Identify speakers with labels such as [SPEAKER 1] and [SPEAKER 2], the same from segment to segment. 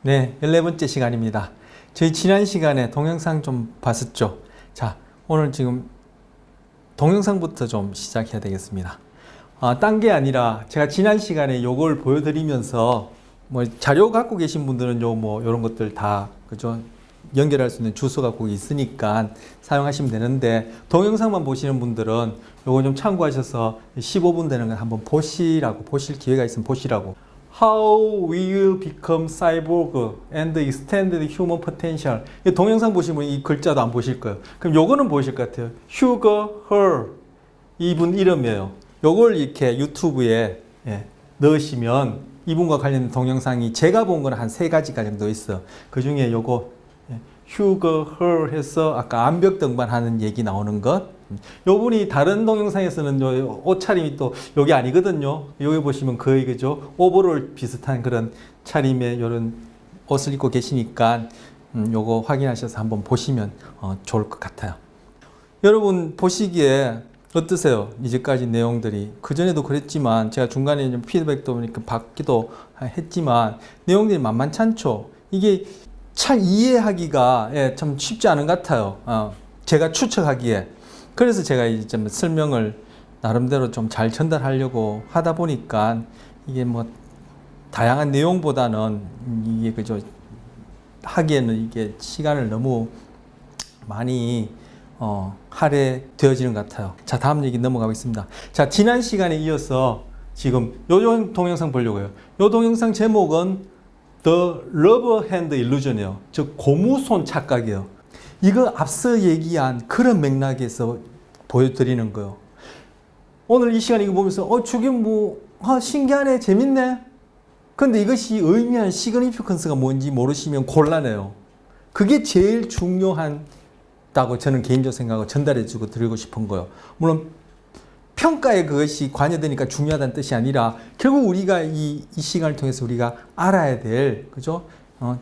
[SPEAKER 1] 네, 14번째 시간입니다. 저희 지난 시간에 동영상 좀 봤었죠? 자, 오늘 지금 동영상부터 좀 시작해야 되겠습니다. 딴 게 아니라 제가 지난 시간에 요걸 보여드리면서 뭐 자료 갖고 계신 분들은 요런 것들 다, 그죠? 연결할 수 있는 주소가 거기 있으니까 사용하시면 되는데, 동영상만 보시는 분들은 요거 좀 참고하셔서 15분 되는 거 한번 보실 기회가 있으면 보시라고. How we will become cyborg and extend the human potential. 이 동영상 보시면 이 글자도 안 보실 거예요. 그럼 요거는 보실 것 같아요. Hugo Her. 이분 이름이에요. 요걸 이렇게 유튜브에 넣으시면 이분과 관련된 동영상이 제가 본 거는 한 3가지가 정도 있어요. 그 중에 요거 Hugo Her 해서 아까 암벽 등반하는 얘기 나오는 것. 요분이 다른 동영상에서는 요 옷차림이 또 여기 아니거든요. 여기 보시면 거의 그죠? 오버롤 비슷한 그런 차림의 요런 옷을 입고 계시니까 요거 확인하셔서 한번 보시면 좋을 것 같아요. 여러분 보시기에 어떠세요? 이제까지 내용들이 그전에도 그랬지만 제가 중간에 좀 피드백도 이렇게 받기도 했지만 내용들이 만만치 않죠. 이게 잘 이해하기가 참 쉽지 않은 것 같아요. 제가 추측하기에. 그래서 제가 이제 좀 설명을 나름대로 좀 잘 전달하려고 하다 보니까 이게 뭐 다양한 내용보다는 이게 그저 하기에는 이게 시간을 너무 많이 할애되어지는 것 같아요. 자, 다음 얘기 넘어가겠습니다. 자, 지난 시간에 이어서 지금 요 동영상 보려고 해요. 요 동영상 제목은 The Rubber Hand Illusion이에요. 즉 고무손 착각이에요. 이거 앞서 얘기한 그런 맥락에서 보여드리는 거예요. 오늘 이 시간 이거 보면서 저게 신기하네, 재밌네. 근데 이것이 의미하는 시그니피컨스가 뭔지 모르시면 곤란해요. 그게 제일 중요하다고 저는 개인적으로 생각하고 전달해주고 드리고 싶은 거예요. 물론 평가에 그것이 관여되니까 중요하다는 뜻이 아니라 결국 우리가 이 시간을 통해서 우리가 알아야 될, 그죠?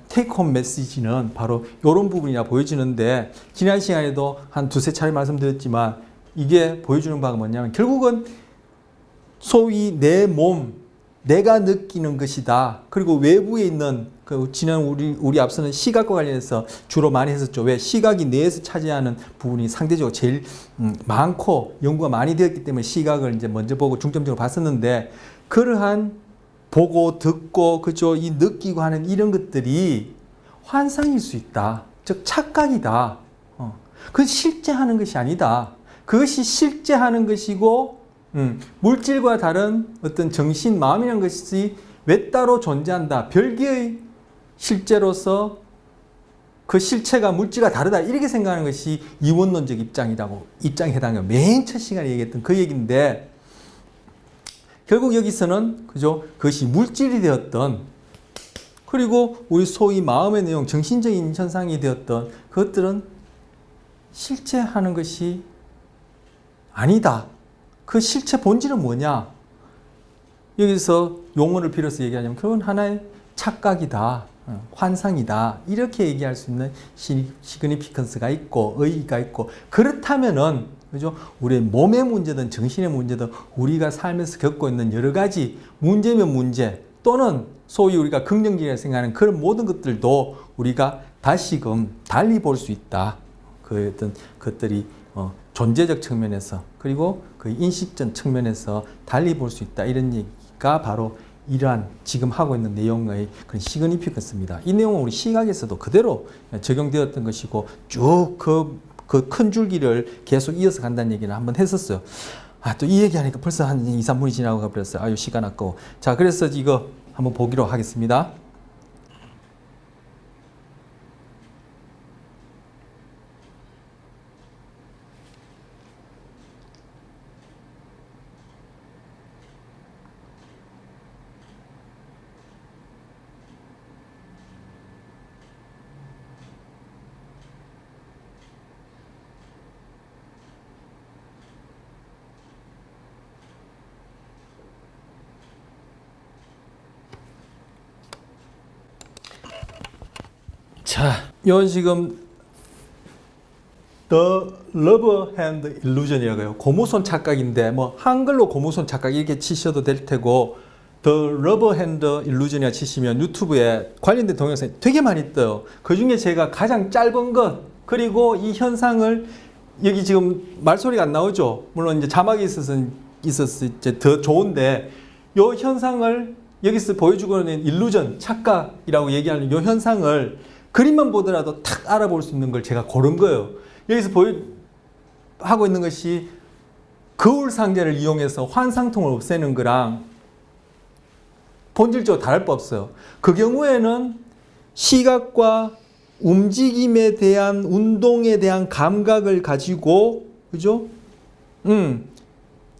[SPEAKER 1] 테이크홈 메시지는 바로 이런 부분이라 보여지는데, 지난 시간에도 한 2-3차례 말씀드렸지만 이게 보여주는 바가 뭐냐면 결국은 소위 내 몸, 내가 느끼는 것이다. 그리고 외부에 있는 지난 우리 앞서는 시각과 관련해서 주로 많이 했었죠. 왜? 시각이 뇌에서 차지하는 부분이 상대적으로 제일 많고 연구가 많이 되었기 때문에 시각을 이제 먼저 보고 중점적으로 봤었는데, 그러한 보고 듣고 그죠, 이 느끼고 하는 이런 것들이 환상일 수 있다. 즉 착각이다. 그 실제 하는 것이 아니다. 그것이 실제 하는 것이고 물질과 다른 어떤 정신, 마음이라는 것이 외따로 존재한다. 별개의 실제로서 그 실체가 물질과 다르다. 이렇게 생각하는 것이 이원론적 입장에 해당해요. 맨 첫 시간에 얘기했던 그 얘기인데, 결국 여기서는 그죠, 그것이 물질이 되었던, 그리고 우리 소위 마음의 내용, 정신적인 현상이 되었던 그것들은 실제 하는 것이 아니다. 그 실체 본질은 뭐냐? 여기서 용어를 빌어서 얘기하자면 그건 하나의 착각이다, 환상이다, 이렇게 얘기할 수 있는 시그니피컨스가 있고 의의가 있고, 그렇다면은 그죠? 우리의 몸의 문제든 정신의 문제든 우리가 살면서 겪고 있는 여러 가지 문제면 문제, 또는 소위 우리가 긍정적이라고 생각하는 그런 모든 것들도 우리가 다시금 달리 볼 수 있다. 그 어떤 것들이 존재적 측면에서, 그리고 그 인식적 측면에서 달리 볼 수 있다. 이런 얘기가 바로 이러한 지금 하고 있는 내용의 그런 시그니피컨스입니다. 이 내용은 우리 시각에서도 그대로 적용되었던 것이고, 쭉 그 큰 줄기를 계속 이어서 간다는 얘기를 한번 했었어요. 또 이 얘기하니까 벌써 한 2-3분이 지나고 가버렸어요. 아유, 시간 아까워. 자, 그래서 이거 한번 보기로 하겠습니다. 자, 요 지금 The Rubber Hand Illusion이라고 해요. 고무손 착각인데, 뭐 한글로 고무손 착각 이렇게 치셔도 될 테고, 더 러버핸드 일루전이라 치시면 유튜브에 관련된 동영상이 되게 많이 떠요. 그 중에 제가 가장 짧은 것, 그리고 이 현상을 여기 지금 말소리가 안 나오죠. 물론 이제 자막이 있었을 이제 더 좋은데, 이 현상을 여기서 보여주고 있는 일루전, 착각이라고 얘기하는 이 현상을 그림만 보더라도 탁 알아볼 수 있는 걸 제가 고른 거예요. 여기서 하고 있는 것이 거울 상자를 이용해서 환상통을 없애는 거랑 본질적으로 다를 바 없어요. 그 경우에는 시각과 움직임에 대한, 운동에 대한 감각을 가지고, 그죠?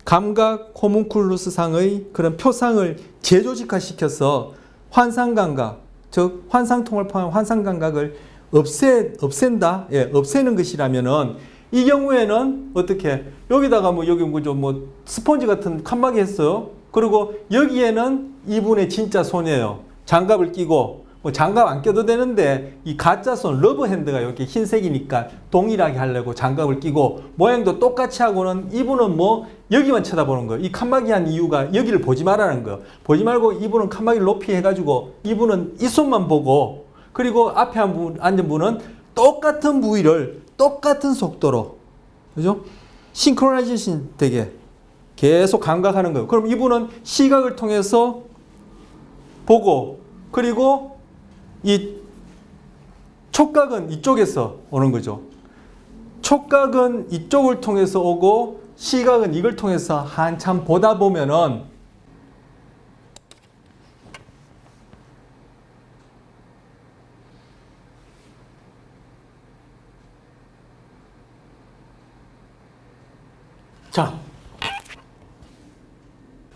[SPEAKER 1] 감각 호문쿨루스 상의 그런 표상을 재조직화시켜서 환상 감각, 즉 환상통을 포함한 환상 감각을 없앤다. 예, 없애는 것이라면은 이 경우에는 어떻게 여기다가 뭐 여기 뭐 스펀지 같은 칸막이 했어요. 그리고 여기에는 이분의 진짜 손이에요. 장갑을 끼고, 뭐 장갑 안 껴도 되는데 이 가짜 손 러브핸드가 이렇게 흰색이니까 동일하게 하려고 장갑을 끼고, 모양도 똑같이 하고는 이분은 뭐 여기만 쳐다보는 거예요. 이 칸막이 한 이유가 여기를 보지 말라는 거예요. 보지 말고 이분은 칸막이를 높이 해가지고 이분은 이 손만 보고, 그리고 앞에 앉은 분은 똑같은 부위를 똑같은 속도로, 그죠? 싱크로나이제이션 되게 계속 감각하는 거예요. 그럼 이분은 시각을 통해서 보고, 그리고 이 촉각은 이쪽에서 오는 거죠. 촉각은 이쪽을 통해서 오고, 시각은 이걸 통해서 한참 보다 보면은 자,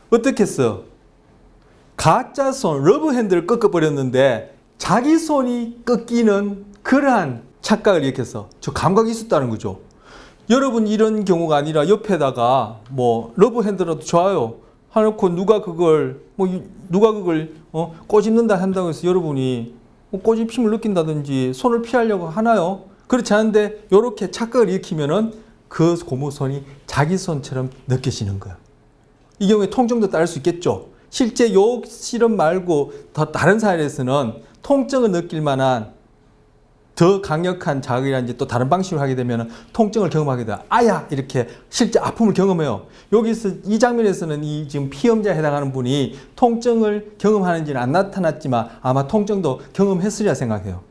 [SPEAKER 1] 어떻게 했어? 가짜 손, 러브핸드를 꺾어버렸는데 자기 손이 꺾이는 그러한 착각을 일으켰어. 저 감각이 있었다는 거죠. 여러분, 이런 경우가 아니라 옆에다가 뭐 러브핸드라도 좋아요 해놓고 누가 그걸 꼬집는다 한다고 해서 여러분이 뭐 꼬집힘을 느낀다든지 손을 피하려고 하나요? 그렇지 않은데 이렇게 착각을 일으키면은 그 고무손이 자기 손처럼 느껴지는 거야. 이 경우에 통증도 따를 수 있겠죠. 실제 요 실험 말고 더 다른 사례에서는 통증을 느낄 만한 더 강력한 자극이라든지 또 다른 방식으로 하게 되면 통증을 경험하게 돼요. 아야! 이렇게 실제 아픔을 경험해요. 여기서 이 장면에서는 이 지금 피험자에 해당하는 분이 통증을 경험하는지는 안 나타났지만 아마 통증도 경험했으리라 생각해요.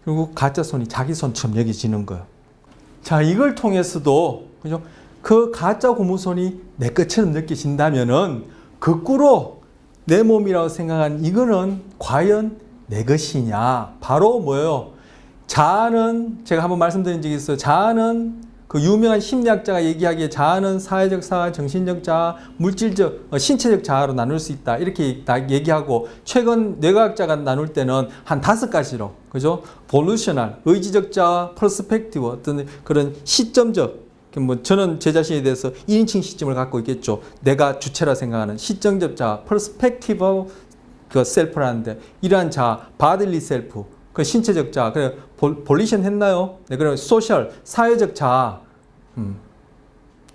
[SPEAKER 1] 그리고 가짜 손이 자기 손처럼 여겨지는 거예요. 자, 이걸 통해서도, 그죠? 그 가짜 고무손이 내 것처럼 느껴진다면은 거꾸로 내 몸이라고 생각한 이거는 과연 내 것이냐? 바로 뭐예요? 자아는, 제가 한번 말씀드린 적이 있어요. 자아는 그 유명한 심리학자가 얘기하기에 자아는 사회적 자아, 정신적 자아, 물질적, 신체적 자아로 나눌 수 있다. 이렇게 얘기하고, 최근 뇌과학자가 나눌 때는 한 5가지로, 그죠? 볼루셔널, 의지적 자아, 퍼스펙티브, 어떤 그런 시점적, 뭐 저는 제 자신에 대해서 1인칭 시점을 갖고 있겠죠. 내가 주체라 생각하는 시점적 자아, 퍼스펙티브 그 셀프라는데, 이러한 자아, 바들리 셀프, 그 신체적 자아, 그래 볼리션 했나요? 네, 그럼 소셜, 사회적 자아.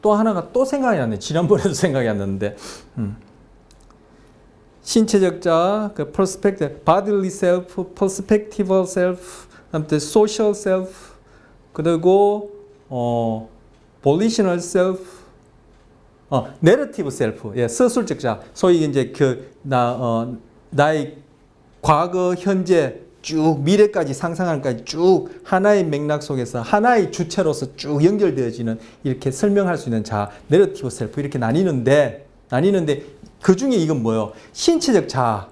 [SPEAKER 1] 또 하나가 또 생각이 안 나네. 지난번에도 생각이 안 났는데. 신체적 자아, 그 퍼스펙티브, 바들리 셀프, 퍼스펙티브 셀프, 그다음에 소셜 셀프, 그리고 볼리셔널 셀프, 내러티브 셀프, 예, 서술적 자아. 소위 이제 나의 과거, 현재 쭉 미래까지 상상하는까지 쭉 하나의 맥락 속에서 하나의 주체로서 쭉 연결되어지는, 이렇게 설명할 수 있는 자아, 내러티브 셀프, 이렇게 나뉘는데 그 중에 이건 뭐예요? 신체적 자아.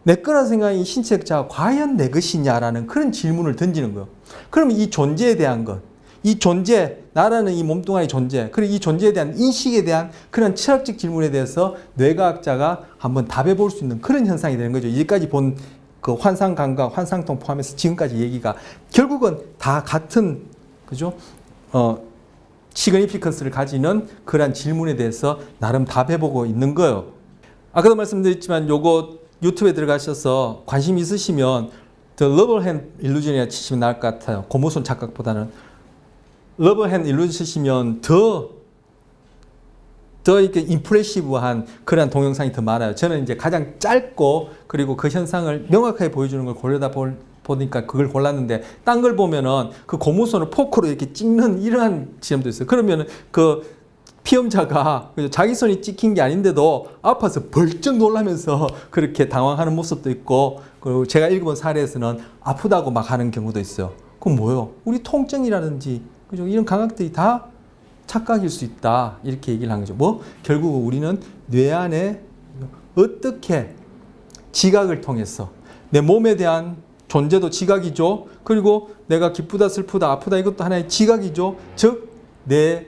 [SPEAKER 1] 내 거라 생각하는 이 신체적 자아 과연 내 것이냐라는 그런 질문을 던지는 거예요. 그러면 이 존재에 대한 것, 이 존재, 나라는 이 몸뚱아리 존재, 그리고 이 존재에 대한 인식에 대한 그런 철학적 질문에 대해서 뇌과학자가 한번 답해 볼 수 있는 그런 현상이 되는 거죠. 여기까지 본 그 환상 감각, 환상통 포함해서 지금까지 얘기가 결국은 다 같은, 그죠? 시그니피컨스를 가지는 그러한 질문에 대해서 나름 답해보고 있는 거예요. 아까도 말씀드렸지만 요거 유튜브에 들어가셔서 관심 있으시면 The Rubber Hand Illusion이라 치시면 나을 것 같아요. 고무손 착각보다는 Rubber Hand Illusion 치시면 더 더 이렇게 임프레시브한 그런 동영상이 더 많아요. 저는 이제 가장 짧고 그리고 그 현상을 명확하게 보여주는 걸 보니까 그걸 골랐는데, 딴 걸 보면은 그 고무선을 포크로 이렇게 찍는 이러한 지점도 있어요. 그러면은 그 피험자가 자기 손이 찍힌 게 아닌데도 아파서 벌쩍 놀라면서 그렇게 당황하는 모습도 있고, 그리고 제가 읽어본 사례에서는 아프다고 막 하는 경우도 있어요. 그럼 뭐예요? 우리 통증이라든지 그죠? 이런 감각들이 다 착각일 수 있다. 이렇게 얘기를 한 거죠. 뭐? 결국 우리는 뇌 안에 어떻게 지각을 통해서 내 몸에 대한 존재도 지각이죠. 그리고 내가 기쁘다, 슬프다, 아프다 이것도 하나의 지각이죠. 즉, 뇌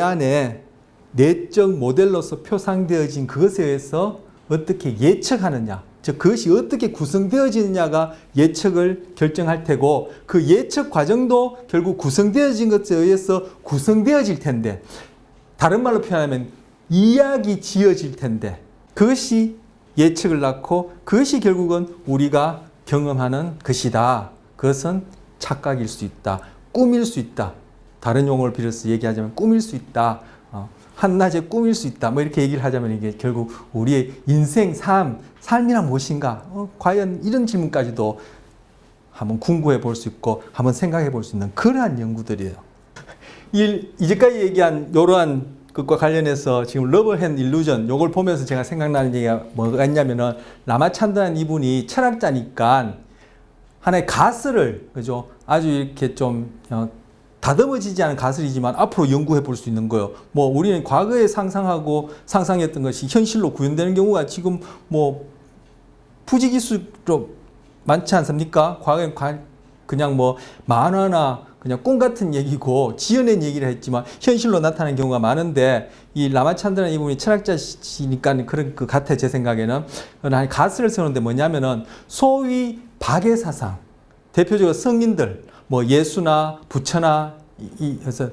[SPEAKER 1] 안에 내적 모델로서 표상되어진 그것에 의해서 어떻게 예측하느냐, 즉 그것이 어떻게 구성되어지느냐가 예측을 결정할 테고, 그 예측 과정도 결국 구성되어진 것에 의해서 구성되어질 텐데, 다른 말로 표현하면 이야기 지어질 텐데, 그것이 예측을 낳고 그것이 결국은 우리가 경험하는 것이다. 그것은 착각일 수 있다. 꿈일 수 있다. 다른 용어를 빌어서 얘기하자면 꿈일 수 있다. 한낮에 꿈일 수 있다. 뭐 이렇게 얘기를 하자면 이게 결국 우리의 인생, 삶이란 무엇인가? 과연 이런 질문까지도 한번 궁구해 볼 수 있고 한번 생각해 볼 수 있는 그러한 연구들이에요. 이제까지 얘기한 이러한 것과 관련해서 지금 러브 핸드 일루전 요걸 보면서 제가 생각나는 얘기가 뭐가 있냐면은, 라마찬드라는 이분이 철학자니까 하나의 가설을, 그죠? 아주 이렇게 좀 다듬어지지 않은 가설이지만 앞으로 연구해 볼 수 있는 거예요. 뭐 우리는 과거에 상상하고 상상했던 것이 현실로 구현되는 경우가 지금 뭐 부지기수로 많지 않습니까? 과거엔 그냥 뭐 만화나 그냥 꿈 같은 얘기고 지어낸 얘기를 했지만 현실로 나타나는 경우가 많은데, 이 라마찬드라는 이분이 철학자시니까 그런 것 같아. 제 생각에는 가설을 세우는데 뭐냐면은 소위 박애 사상, 대표적으로 성인들, 뭐 예수나 부처나 그래서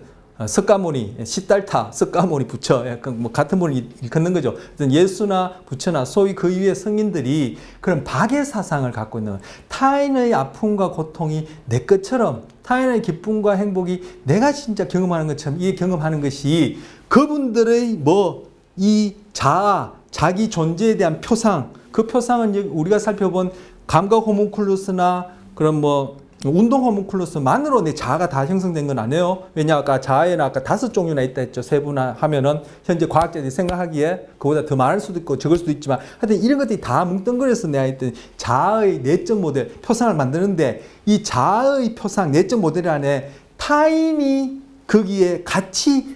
[SPEAKER 1] 석가모니, 시달타, 석가모니, 부처, 약간 뭐 같은 분을 일컫는 거죠. 예수나 부처나 소위 그 이후의 성인들이 그런 박애 사상을 갖고 있는, 타인의 아픔과 고통이 내 것처럼, 타인의 기쁨과 행복이 내가 진짜 경험하는 것처럼 이게 경험하는 것이 그분들의 뭐 이 자아, 자기 존재에 대한 표상, 그 표상은 우리가 살펴본 감각 호문클루스나 그런 뭐 운동 호문클루스만으로 내 자아가 다 형성된 건 아니에요. 왜냐, 아까 자아에는 아까 5종류나 있다 했죠. 세분화하면은 현재 과학자들이 생각하기에 그보다 더 많을 수도 있고 적을 수도 있지만, 하여튼 이런 것들이 다 뭉뚱그려서 내가 했던 자아의 내적 모델, 표상을 만드는데, 이 자아의 표상, 내적 모델 안에 타인이 거기에 같이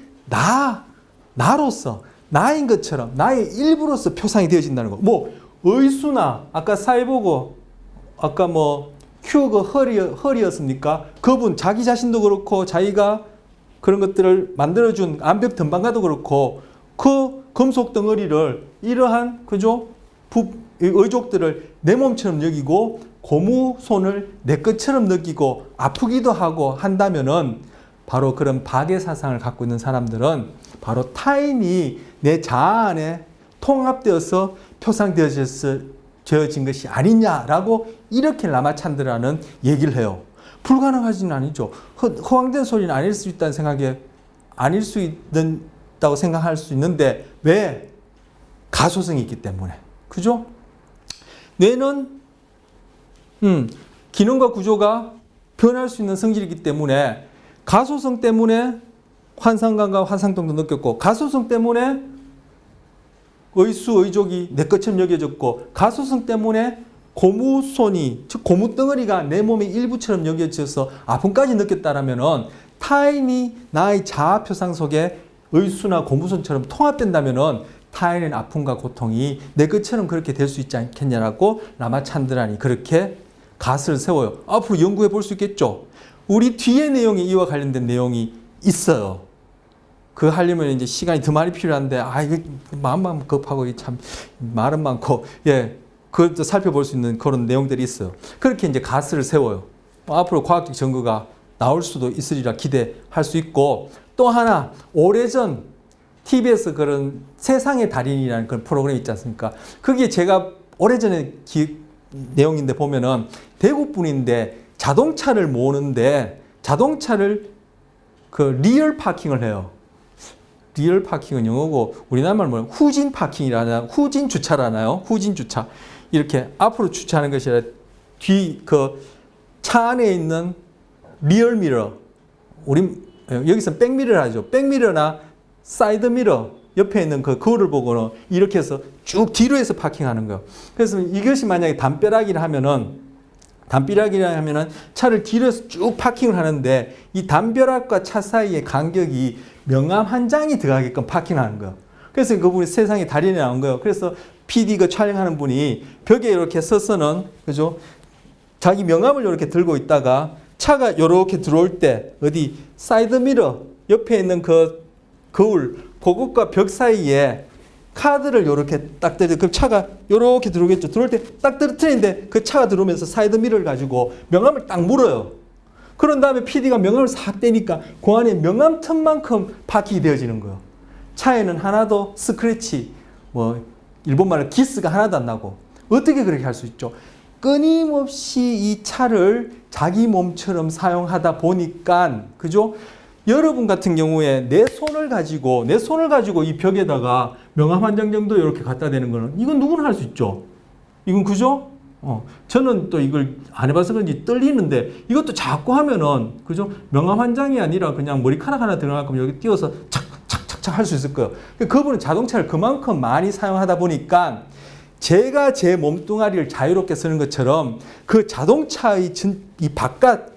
[SPEAKER 1] 나로서, 나인 것처럼, 나의 일부로서 표상이 되어진다는 거. 뭐 의수나 아까 사회보고 아까 뭐 큐가 헐이었습니까? 그분 자기 자신도 그렇고 자기가 그런 것들을 만들어준 암벽 던방가도 그렇고 그 금속 덩어리를 이러한 그죠? 의족들을 내 몸처럼 여기고 고무손을 내 것처럼 느끼고 아프기도 하고 한다면은, 바로 그런 박애 사상을 갖고 있는 사람들은 바로 타인이 내 자아 안에 통합되어서 표상되어진 것이 아니냐라고 이렇게 라마찬드라는 얘기를 해요. 불가능하지는 아니죠. 허황된 소리는 아닐 수 있다는 생각에 아닐 수 있다고 생각할 수 있는데, 왜? 가소성이 있기 때문에. 그죠? 뇌는 기능과 구조가 변할 수 있는 성질이기 때문에, 가소성 때문에 환상감과 환상동도 느꼈고, 가소성 때문에 의수, 의족이 내 것처럼 여겨졌고, 가소성 때문에 고무손이, 즉 고무덩어리가 내 몸의 일부처럼 여겨져서 아픔까지 느꼈다라면은, 타인이 나의 자아 표상 속에 의수나 고무손처럼 통합된다면은 타인의 아픔과 고통이 내 것처럼 그렇게 될 수 있지 않겠냐라고 라마찬드라니 그렇게 가설을 세워요. 앞으로 연구해 볼 수 있겠죠. 우리 뒤에 내용이 이와 관련된 내용이 있어요. 그거 하려면 이제 시간이 더 많이 필요한데, 이게 마음만 급하고 참 말은 많고, 그것도 살펴볼 수 있는 그런 내용들이 있어요. 그렇게 이제 가설을 세워요. 앞으로 과학적 증거가 나올 수도 있으리라 기대할 수 있고, 또 하나, 오래전 TV에서 그런 세상의 달인이라는 그런 프로그램이 있지 않습니까? 그게 제가 오래전에 내용인데 보면은 대구 분인데 자동차를 모으는데 자동차를 그 리얼 파킹을 해요. 리얼 파킹은 영어고 우리나라 말로 뭐냐 후진 파킹이라나 후진 주차라나요? 후진 주차. 이렇게 앞으로 주차하는 것이 아니라 뒤 그 차 안에 있는 리얼 미러. 우리 여기서 백미러를 하죠. 백미러나 사이드 미러 옆에 있는 그 거울을 보고는 이렇게 해서 쭉 뒤로 해서 파킹하는 거예요. 그래서 이것이 만약에 담벼락이라 하면은 차를 뒤로 해서 쭉 파킹을 하는데 이 담벼락과 차 사이의 간격이 명암 한 장이 들어가게끔 파킹하는 거예요. 그래서 그분이 세상에 달인이 나온 거예요. 그래서 PD 그 촬영하는 분이 벽에 이렇게 서서는 그죠? 자기 명암을 이렇게 들고 있다가 차가 이렇게 들어올 때 어디 사이드 미러 옆에 있는 그 거울 그것과 벽 사이에 카드를 이렇게 딱 떨어져 그 차가 이렇게 들어오겠죠. 들어올 때 딱 떨어뜨리는데 그 차가 들어오면서 사이드 미러를 가지고 명암을 딱 물어요. 그런 다음에 PD가 명암을 싹 떼니까 그 안에 명암 틈만큼 파킹이 되어지는 거예요. 차에는 하나도 스크래치, 뭐 일본말로 기스가 하나도 안 나고 어떻게 그렇게 할 수 있죠? 끊임없이 이 차를 자기 몸처럼 사용하다 보니까 그죠? 여러분 같은 경우에 내 손을 가지고 이 벽에다가 명암 한 장 정도 이렇게 갖다 대는 거는 이건 누구나 할 수 있죠. 이건 그죠? 저는 또 이걸 안 해봐서 그런지 떨리는데 이것도 자꾸 하면은 그죠? 명암 한 장이 아니라 그냥 머리카락 하나 들어가면 여기 띄워서 착착착착 할 수 있을 거예요. 그분은 자동차를 그만큼 많이 사용하다 보니까 제가 제 몸뚱아리를 자유롭게 쓰는 것처럼 그 자동차의 이 바깥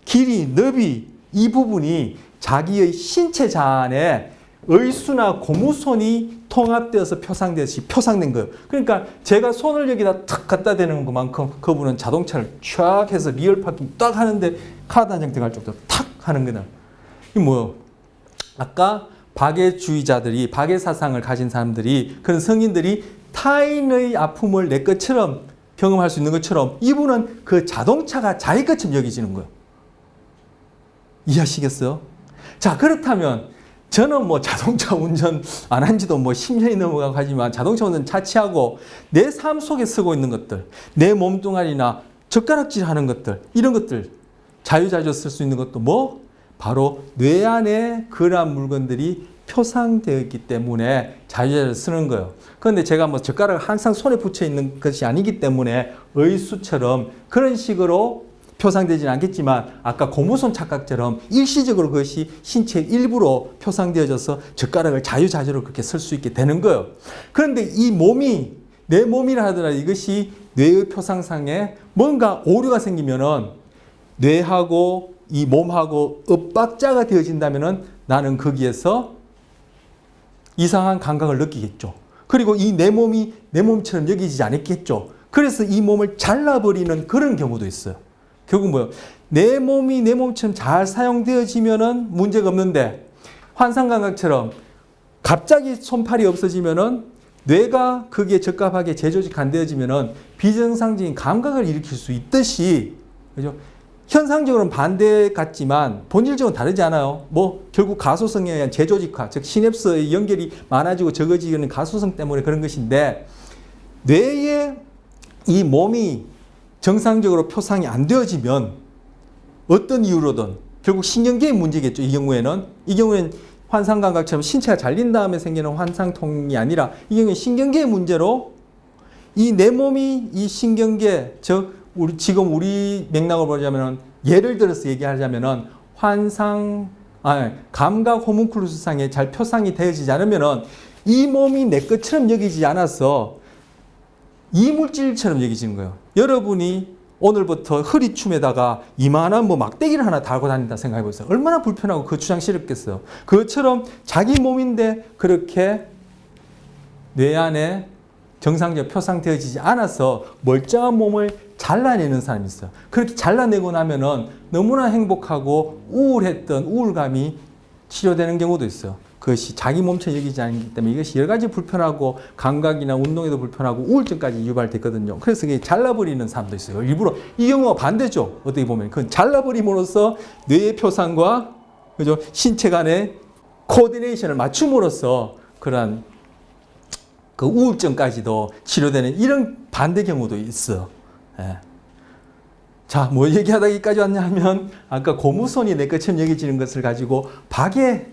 [SPEAKER 1] 길이, 너비 이 부분이 자기의 신체 안에 의수나 고무선이 통합되어서 표상된 거예요. 그러니까 제가 손을 여기다 탁 갖다 대는 것만큼 그분은 자동차를 쫙 해서 리얼 파킹 딱 하는데 카드 한 장 들어갈 정도로 탁 하는 거다. 이게 뭐예요? 아까 박애주의자들이, 박애 사상을 가진 사람들이, 그런 성인들이 타인의 아픔을 내 것처럼 경험할 수 있는 것처럼 이분은 그 자동차가 자기 것처럼 여기지는 거예요. 이해하시겠어요? 자, 그렇다면 저는 뭐 자동차 운전 안 한 지도 뭐 10년이 넘어가고 하지만 자동차 운전 자취하고 내 삶 속에 쓰고 있는 것들, 내 몸뚱아리나 젓가락질 하는 것들, 이런 것들 자유자재로 쓸 수 있는 것도 뭐? 바로 뇌 안에 그러한 물건들이 표상되어 있기 때문에 자유자재로 쓰는 거예요. 그런데 제가 뭐 젓가락을 항상 손에 붙여 있는 것이 아니기 때문에 의수처럼 그런 식으로 표상되지는 않겠지만 아까 고무손 착각처럼 일시적으로 그것이 신체 일부로 표상되어져서 젓가락을 자유자재로 그렇게 쓸 수 있게 되는 거예요. 그런데 이 몸이 내 몸이라 하더라도 이것이 뇌의 표상상에 뭔가 오류가 생기면은 뇌하고 이 몸하고 엇박자가 되어진다면은 나는 거기에서 이상한 감각을 느끼겠죠. 그리고 이 내 몸이 내 몸처럼 여기지 않겠죠. 그래서 이 몸을 잘라버리는 그런 경우도 있어요. 결국 뭐예요? 내 몸이 내 몸처럼 잘 사용되어지면은 문제가 없는데 환상감각처럼 갑자기 손팔이 없어지면은 뇌가 거기에 적합하게 재조직 안 되어지면은 비정상적인 감각을 일으킬 수 있듯이 그죠? 현상적으로는 반대 같지만 본질적으로 다르지 않아요. 뭐 결국 가소성에 의한 재조직화, 즉 시냅스의 연결이 많아지고 적어지는 가소성 때문에 그런 것인데 뇌의 이 몸이 정상적으로 표상이 안 되어지면 어떤 이유로든 결국 신경계의 문제겠죠. 이 경우에는 환상감각처럼 신체가 잘린 다음에 생기는 환상통이 아니라 이 경우에 신경계의 문제로 이 내 몸이 이 신경계, 즉 지금 우리 맥락을 보자면은 예를 들어서 얘기하자면은 감각 호문클루스상에 잘 표상이 되어지지 않으면은 이 몸이 내 것처럼 여기지 않아서 이물질처럼 여기지는 거예요. 여러분이 오늘부터 허리춤에다가 이만한 뭐 막대기를 하나 달고 다닌다 생각해 보세요. 얼마나 불편하고 그 주장스럽겠어요. 그것처럼 자기 몸인데 그렇게 뇌 안에 정상적으로 표상되어지지 않아서 멀쩡한 몸을 잘라내는 사람이 있어요. 그렇게 잘라내고 나면은 너무나 행복하고 우울했던 우울감이 치료되는 경우도 있어요. 그것이 자기 몸처럼 여기지 않기 때문에 이것이 여러 가지 불편하고 감각이나 운동에도 불편하고 우울증까지 유발됐거든요. 그래서 이게 잘라버리는 사람도 있어요. 일부러 이 경우가 반대죠. 어떻게 보면 그건 잘라버림으로써 뇌의 표상과 그죠 신체 간의 코디네이션을 맞춤으로써 그런 그 우울증까지도 치료되는 이런 반대 경우도 있어. 예. 자, 뭐 얘기하다 여기까지 왔냐 하면 아까 고무손이 내 것처럼 여겨지는 것을 가지고 박애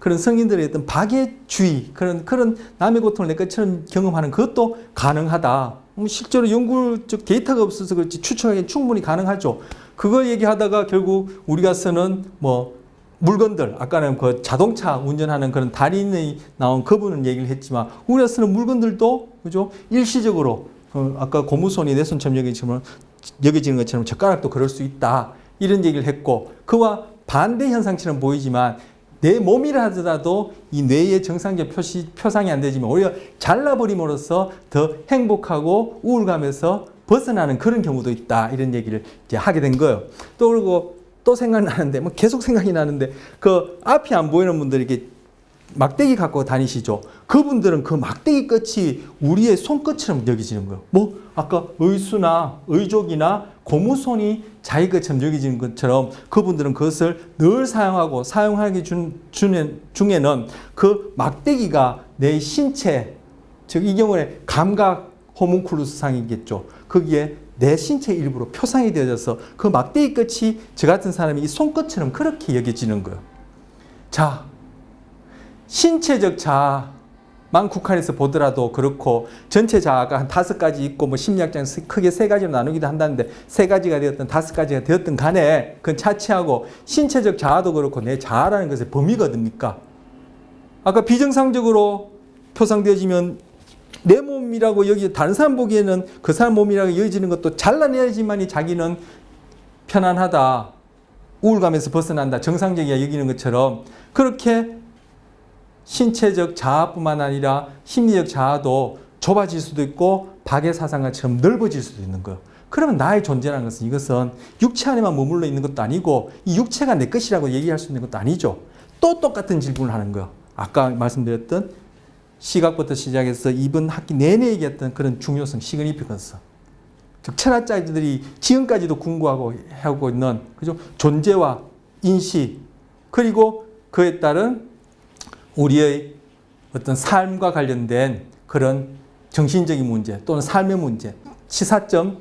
[SPEAKER 1] 그런 성인들의 어떤 박애주의, 그런 남의 고통을 내 것처럼 경험하는 그것도 가능하다. 실제로 연구적 데이터가 없어서 그렇지 추측하기엔 충분히 가능하죠. 그거 얘기하다가 결국 우리가 쓰는 뭐 물건들, 아까는 그 자동차 운전하는 그런 달인이 나온 그분은 얘기를 했지만 우리가 쓰는 물건들도 그죠? 일시적으로 아까 고무손이 내 손처럼 여겨지는 것처럼 젓가락도 그럴 수 있다. 이런 얘기를 했고 그와 반대 현상처럼 보이지만 내 몸이라 하더라도 이 뇌의 정상적 표상이 안 되지만 오히려 잘라버림으로써 더 행복하고 우울감에서 벗어나는 그런 경우도 있다. 이런 얘기를 이제 하게 된 거예요. 또 그리고 또 생각나는데 뭐 계속 생각이 나는데 그 앞이 안 보이는 분들이 이렇게 막대기 갖고 다니시죠. 그분들은 그 막대기 끝이 우리의 손끝처럼 여겨지는 거예요. 뭐 아까 의수나 의족이나 고무손이 자기 것처럼 여겨지는 것처럼 그분들은 그것을 늘 사용하고 사용하기 중에는 그 막대기가 내 신체, 즉 이 경우에 감각 호문클루스상이겠죠. 거기에 내 신체 일부로 표상이 되어져서 그 막대기 끝이 저 같은 사람이 이 손끝처럼 그렇게 여겨지는 거예요. 자, 신체적 자아만 국한해서 보더라도 그렇고 전체 자아가 한 5가지 있고 뭐 심리학자는 크게 3가지로 나누기도 한다는데 3가지가 되었든 5가지가 되었든 간에 그건 차치하고 신체적 자아도 그렇고 내 자아라는 것의 범위거든요. 아까 비정상적으로 표상되어지면 내 몸이라고 여기 다른 사람 보기에는 그 사람 몸이라고 여겨지는 것도 잘라내야지만이 자기는 편안하다, 우울감에서 벗어난다, 정상적이야 여기는 것처럼 그렇게 신체적 자아뿐만 아니라 심리적 자아도 좁아질 수도 있고 박애사상과처럼 넓어질 수도 있는 거예요. 그러면 나의 존재라는 것은 이것은 육체 안에만 머물러 있는 것도 아니고 이 육체가 내 것이라고 얘기할 수 있는 것도 아니죠. 또 똑같은 질문을 하는 거예요. 아까 말씀드렸던 시각부터 시작해서 이번 학기 내내 얘기했던 그런 중요성, 시그니피컨스. 즉 철학자들이 지금까지도 궁구하고 하고 있는 그죠? 존재와 인식 그리고 그에 따른 우리의 어떤 삶과 관련된 그런 정신적인 문제 또는 삶의 문제, 시사점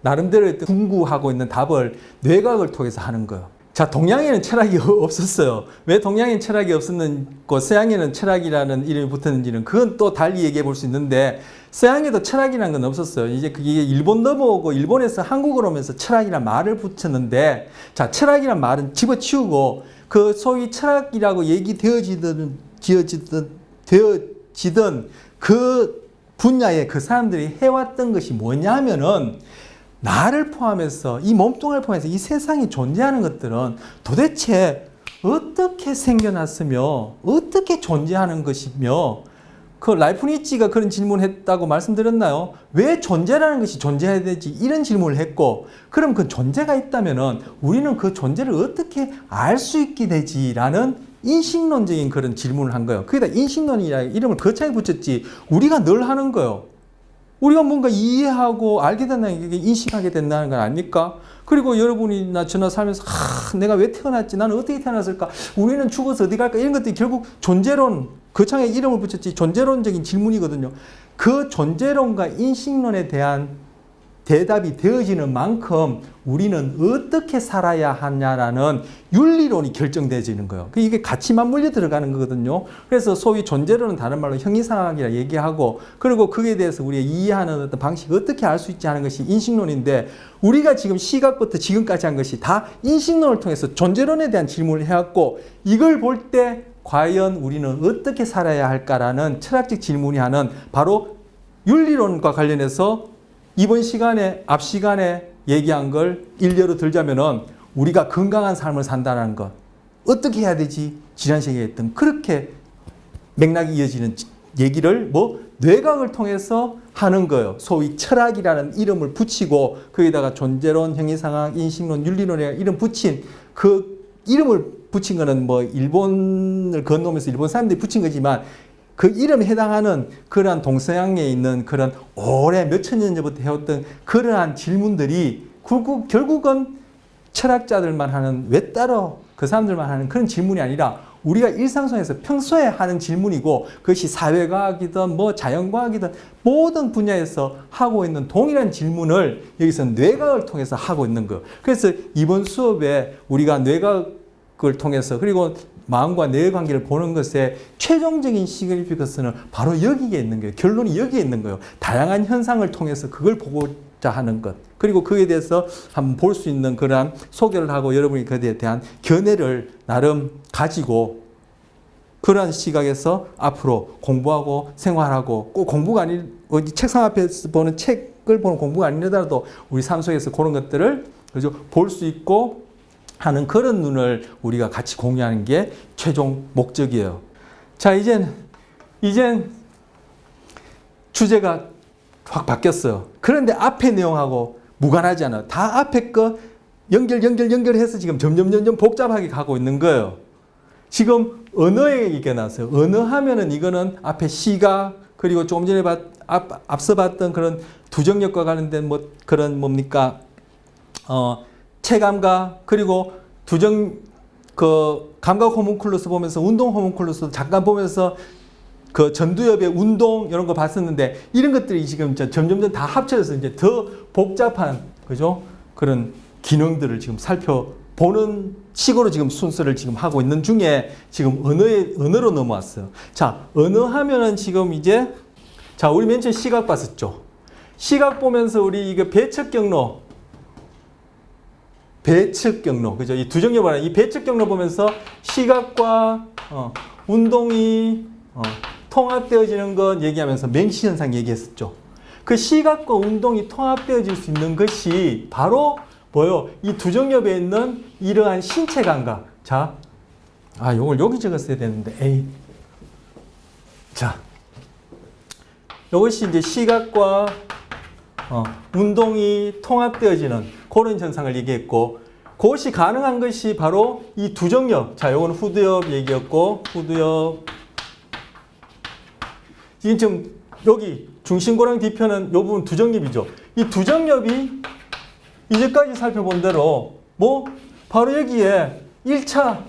[SPEAKER 1] 나름대로 궁구하고 있는 답을 뇌과학을 통해서 하는 거예요. 자, 동양에는 철학이 없었어요. 왜 동양에는 철학이 없었는고 서양에는 철학이라는 이름이 붙었는지는 그건 또 달리 얘기해 볼 수 있는데 서양에도 철학이라는 건 없었어요. 이제 그게 일본 넘어오고 일본에서 한국으로 오면서 철학이라는 말을 붙였는데 자, 철학이라는 말은 집어치우고 그 소위 철학이라고 얘기되어지던 그 분야에 그 사람들이 해왔던 것이 뭐냐면은 나를 포함해서 이 몸뚱아리를 포함해서 이 세상에 존재하는 것들은 도대체 어떻게 생겨났으며 어떻게 존재하는 것이며 그 라이프니츠가 그런 질문을 했다고 말씀드렸나요? 왜 존재라는 것이 존재해야 되지? 이런 질문을 했고 그럼 그 존재가 있다면은 우리는 그 존재를 어떻게 알 수 있게 되지라는 인식론적인 그런 질문을 한 거예요. 거기다 인식론이라는 이름을 거창하게 붙였지 우리가 늘 하는 거예요. 우리가 뭔가 이해하고 알게 된다는 게 인식하게 된다는 건 아닙니까? 그리고 여러분이나 저나 살면서 내가 왜 태어났지? 나는 어떻게 태어났을까? 우리는 죽어서 어디 갈까? 이런 것들이 결국 존재론, 거창에 이름을 붙였지 존재론적인 질문이거든요. 그 존재론과 인식론에 대한 대답이 되어지는 만큼 우리는 어떻게 살아야 하냐라는 윤리론이 결정되어지는 거예요. 이게 같이 맞물려 들어가는 거거든요. 그래서 소위 존재론은 다른 말로 형이상학이라 얘기하고 그리고 그에 대해서 우리가 이해하는 어떤 방식이 어떻게 알 수 있지 하는 것이 인식론인데 우리가 지금 시각부터 지금까지 한 것이 다 인식론을 통해서 존재론에 대한 질문을 해왔고 이걸 볼 때 과연 우리는 어떻게 살아야 할까라는 철학적 질문이 하는 바로 윤리론과 관련해서 이번 시간에 앞 시간에 얘기한 걸 일례로 들자면은 우리가 건강한 삶을 산다는 것 어떻게 해야 되지? 지난 시간에 했던 그렇게 맥락이 이어지는 얘기를 뭐 뇌과학을 통해서 하는 거예요. 소위 철학이라는 이름을 붙이고 거기다가 존재론, 형이상학, 인식론, 윤리론이라는 이름 붙인 그 이름을 붙인 거는 뭐 일본을 건너면서 일본 사람들이 붙인 거지만 그 이름에 해당하는 그러한 동서양에 있는 그런 오래 몇천 년 전부터 해왔던 그러한 질문들이 결국은 철학자들만 하는 외따로 그 사람들만 하는 그런 질문이 아니라 우리가 일상생활에서 평소에 하는 질문이고 그것이 사회과학이든 뭐 자연과학이든 모든 분야에서 하고 있는 동일한 질문을 여기서 뇌과학을 통해서 하고 있는 거예요. 그래서 이번 수업에 우리가 뇌과학을 통해서 그리고 마음과 뇌의 관계를 보는 것에 최종적인 시그니피컨스는 바로 여기에 있는 거예요. 결론이 여기에 있는 거예요. 다양한 현상을 통해서 그걸 보고자 하는 것. 그리고 그에 대해서 한번 볼 수 있는 그러한 소개를 하고 여러분이 그에 대한 견해를 나름 가지고 그러한 시각에서 앞으로 공부하고 생활하고 꼭 공부가 어디 책상 앞에서 보는 책을 보는 공부가 아니더라도 우리 삶 속에서 그런 것들을 그죠? 볼 수 있고 하는 그런 눈을 우리가 같이 공유하는 게 최종 목적이에요. 자, 이젠 주제가 확 바뀌었어요. 그런데 앞에 내용하고 무관하지 않아요. 다 앞에 거 연결해서 지금 점점 복잡하게 가고 있는 거예요. 지금 언어의 얘기가 나왔어요. 언어 하면은 이거는 앞에 시각, 그리고 조금 전에 앞서 봤던 그런 두정력과 관련된 뭐 그런 뭡니까? 체감각, 그리고 감각 호문클루스 보면서 운동 호문클루스 잠깐 보면서 그 전두엽의 운동 이런 거 봤었는데 이런 것들이 지금 점점 다 합쳐져서 이제 더 복잡한 그죠? 그런 기능들을 지금 살펴보는 식으로 지금 순서를 지금 하고 있는 중에 지금 언어로 넘어왔어요. 자, 언어 하면은 지금 이제 자, 우리 맨 처음 시각 봤었죠. 시각 보면서 우리 이거 배측 경로, 그죠? 이 두정엽 말하는 이 배측 경로 보면서 시각과 운동이 통합되어지는 것 얘기하면서 맹시 현상 얘기했었죠. 그 시각과 운동이 통합되어질 수 있는 것이 바로 뭐요? 이 두정엽에 있는 이러한 신체 감각. 자, 요걸 여기 적었어야 되는데, 자, 이것이 이제 시각과 운동이 통합되어지는 그런 현상을 얘기했고, 그것이 가능한 것이 바로 이 두정엽. 자, 요거는 후두엽 얘기였고, 후두엽. 지금 여기 중심고랑 뒤편은 요 부분 두정엽이죠. 이 두정엽이 이제까지 살펴본 대로 뭐 바로 여기에 1차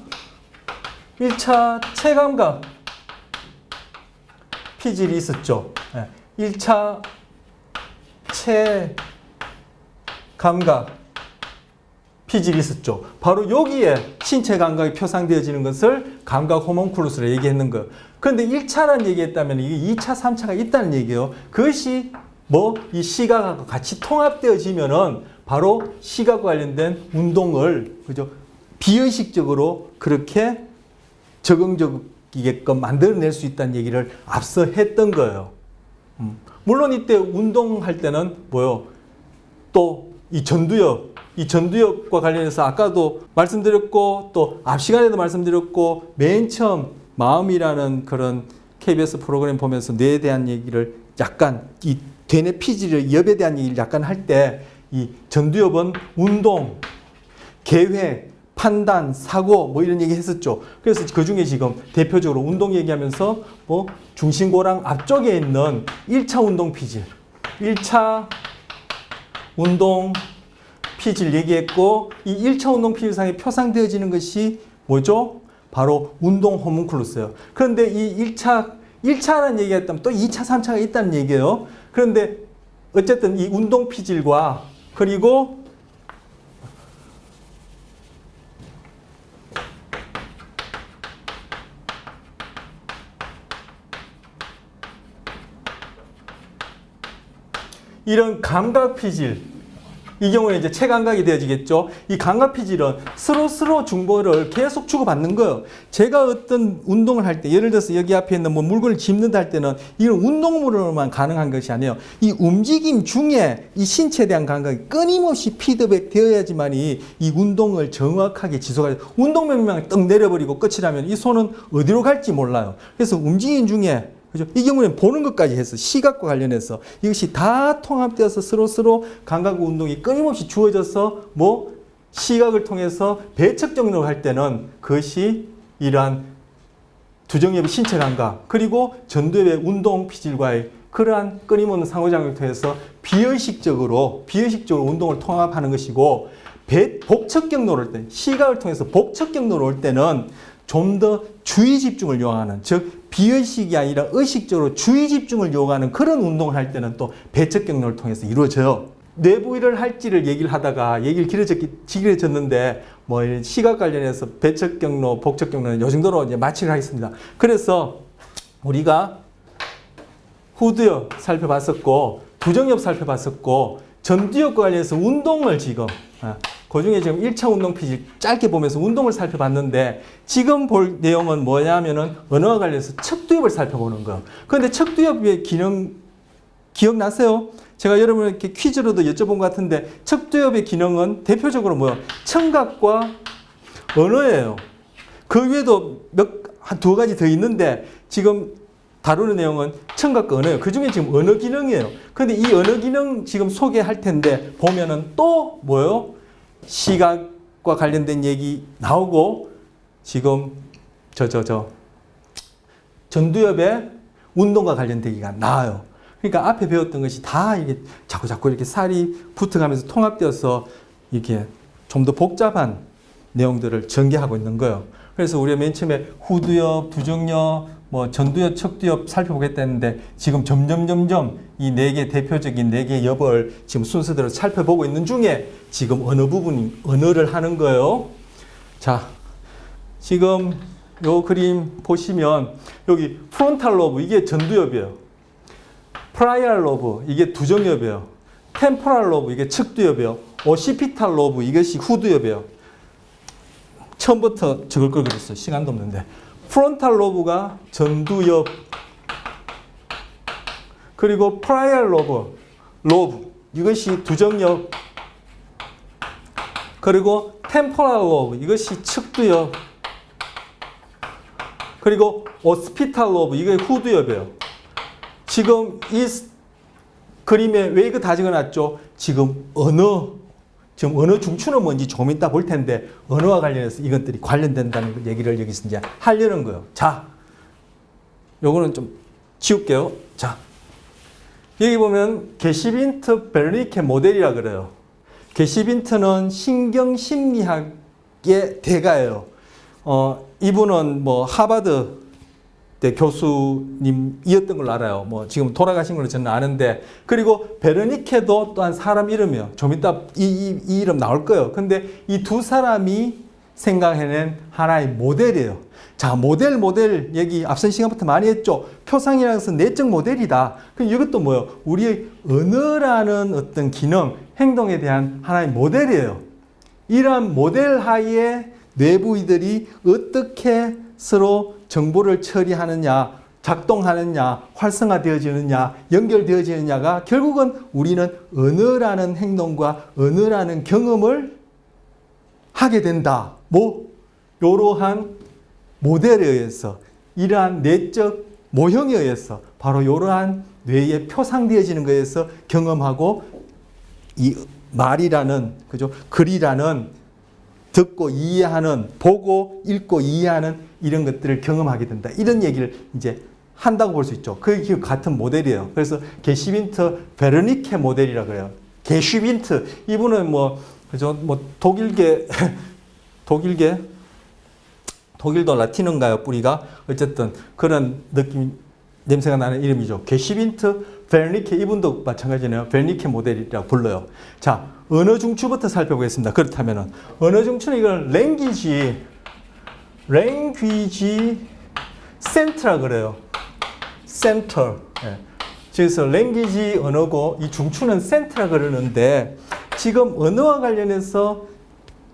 [SPEAKER 1] 체감각 피질이 있었죠. 1차 체감각 피질이 있었죠. 바로 여기에 신체 감각이 표상되어지는 것을 감각 호문클루스로 얘기했는 거예요. 그런데 1차라는 얘기했다면 이게 2차, 3차가 있다는 얘기예요. 그것이 뭐 이 시각하고 같이 통합되어지면은 바로 시각과 관련된 운동을 그죠? 비의식적으로 그렇게 적응적이게끔 만들어낼 수 있다는 얘기를 앞서 했던 거예요. 물론 이때 운동할 때는 뭐요? 또 이 전두엽과 관련해서 아까도 말씀드렸고 또 앞 시간에도 말씀드렸고 맨 처음 마음이라는 그런 KBS 프로그램 보면서 뇌에 대한 얘기를 약간 이 대뇌 피질의 엽에 대한 얘기를 약간 할 때 이 전두엽은 운동, 계획, 판단, 사고 뭐 이런 얘기 했었죠. 그래서 그 중에 지금 대표적으로 운동 얘기하면서 뭐 중심고랑 앞쪽에 있는 1차 운동 피질, 1차 운동 피질 얘기했고 이 1차 운동 피질상에 표상되어지는 것이 뭐죠? 바로 운동 호문클루스예요. 그런데 이 1차라는 얘기했다면 또 2차, 3차가 있다는 얘기예요. 그런데 어쨌든 이 운동 피질과 그리고 이런 감각 피질, 이 경우에 이제 체감각이 되어지겠죠. 이 감각 피질은 서로 정보를 계속 주고받는 거예요. 제가 어떤 운동을 할 때, 예를 들어서 여기 앞에 있는 뭐 물건을 짚는다 할 때는 이건 운동으로만 가능한 것이 아니에요. 이 움직임 중에 이 신체에 대한 감각이 끊임없이 피드백 되어야지만이 이 운동을 정확하게 지속하죠. 운동 명령을 떡 내려버리고 끝이라면 이 손은 어디로 갈지 몰라요. 그래서 움직임 중에 그죠? 이 경우는 보는 것까지 해서 시각과 관련해서 이것이 다 통합되어서 서로 감각 운동이 끊임없이 주어져서 뭐 시각을 통해서 배측 경로를 할 때는 그것이 이러한 두정엽의 신체 감각 그리고 전두엽의 운동 피질과의 그러한 끊임없는 상호작용을 통해서 비의식적으로 운동을 통합하는 것이고 복측 경로를 올 때 시각을 통해서 복측 경로를 올 때는 좀 더 주의 집중을 요하는 즉 비의식이 아니라 의식적으로 주의 집중을 요구하는 그런 운동을 할 때는 또 배측 경로를 통해서 이루어져요. 뇌 부위를 할지를 얘기를 하다가 얘기를 길어졌는데 뭐 시각 관련해서 배척 경로, 복척 경로는 이 정도로 이제 마치를 하겠습니다. 그래서 우리가 후두엽 살펴봤었고, 부정엽 살펴봤었고, 전두엽과 관련해서 운동을 지금, 그 중에 지금 1차 운동 피지 짧게 보면서 운동을 살펴봤는데, 지금 볼 내용은 뭐냐면은 언어와 관련해서 척두엽을 살펴보는 거예요. 그런데 척두엽의 기능, 기억나세요? 제가 여러분에게 퀴즈로도 여쭤본 것 같은데, 척두엽의 기능은 대표적으로 뭐예요? 청각과 언어예요. 그 외에도 한 두 가지 더 있는데, 지금 다루는 내용은 청각과 언어예요. 그 중에 지금 언어 기능이에요. 근데 이 언어 기능 지금 소개할 텐데, 보면은 또 뭐예요? 시각과 관련된 얘기 나오고, 지금 전두엽의 운동과 관련된 얘기가 나와요. 그러니까 앞에 배웠던 것이 다 이게 자꾸 이렇게 살이 붙어가면서 통합되어서 이렇게 좀 더 복잡한 내용들을 전개하고 있는 거예요. 그래서 우리가 맨 처음에 후두엽, 부정엽, 뭐 전두엽, 척두엽 살펴보겠다 했는데, 지금 점점 이 네 개 대표적인 네 개의 엽을 지금 순서대로 살펴보고 있는 중에 지금 어느 부분이 언어를 하는 거예요. 자, 지금 요 그림 보시면 여기 프론탈 로브, 이게 전두엽이에요. 프라이얼 로브, 이게 부정엽이에요. 템포럴 로브, 이게 척두엽이에요. 오시피탈 로브, 이것이 후두엽이에요. 처음부터 적을 걸 그랬어요. 시간도 없는데. 프론탈 로브가 전두엽, 그리고 프라이얼 로브, 이것이 부정엽, 그리고 템포럴 로브, 이것이 척두엽, 그리고 오스피탈 로브, 이게 후두엽이에요. 지금 이 그림에 왜 이거 다 적어놨죠? 지금 언어 중추는 뭔지 좀 이따 볼 텐데, 언어와 관련해서 이것들이 관련된다는 얘기를 여기서 이제 하려는 거예요. 자, 요거는 좀 지울게요. 자, 여기 보면 게시빈트 베르니케 모델이라 그래요. 게시빈트는 신경심리학의 대가예요. 이분은 뭐 하버드 때 교수님이었던 걸로 알아요. 뭐 지금 돌아가신 걸로 저는 아는데, 그리고 베르니케도 또한 사람 이름이에요. 좀 이따 이 이름 나올 거예요. 근데 이 두 사람이 생각해낸 하나의 모델이에요. 자, 모델 얘기 앞선 시간부터 많이 했죠. 표상이라는 것은 내적 모델이다. 그럼 이것도 뭐예요? 우리의 언어라는 어떤 기능, 행동에 대한 하나의 모델이에요. 이러한 모델 하에 뇌부위들이 어떻게 서로 정보를 처리하느냐, 작동하느냐, 활성화되어지느냐, 연결되어지느냐가 결국은 우리는 언어라는 행동과 언어라는 경험을 하게 된다. 이러한 모델에 의해서, 이러한 내적 모형에 의해서, 바로 이러한 뇌에 표상되어지는 것에 의해서 경험하고, 이 말이라는, 그죠? 글이라는, 듣고 이해하는, 보고 읽고 이해하는 이런 것들을 경험하게 된다. 이런 얘기를 이제 한다고 볼 수 있죠. 그 같은 모델이에요. 그래서 게시빈트 베르니케 모델이라고 그래요. 게시빈트, 이분은 그죠? 독일도 라틴어인가요? 뿌리가? 어쨌든 그런 느낌, 냄새가 나는 이름이죠. 게시빈트 베르니케, 이분도 마찬가지네요. 베르니케 모델이라고 불러요. 자, 언어 중추부터 살펴보겠습니다. 그렇다면은 언어 중추는 이걸 랭귀지 센터라 그래요. 센터. 그래서 랭귀지 언어고, 이 중추는 센터라 그러는데, 지금 언어와 관련해서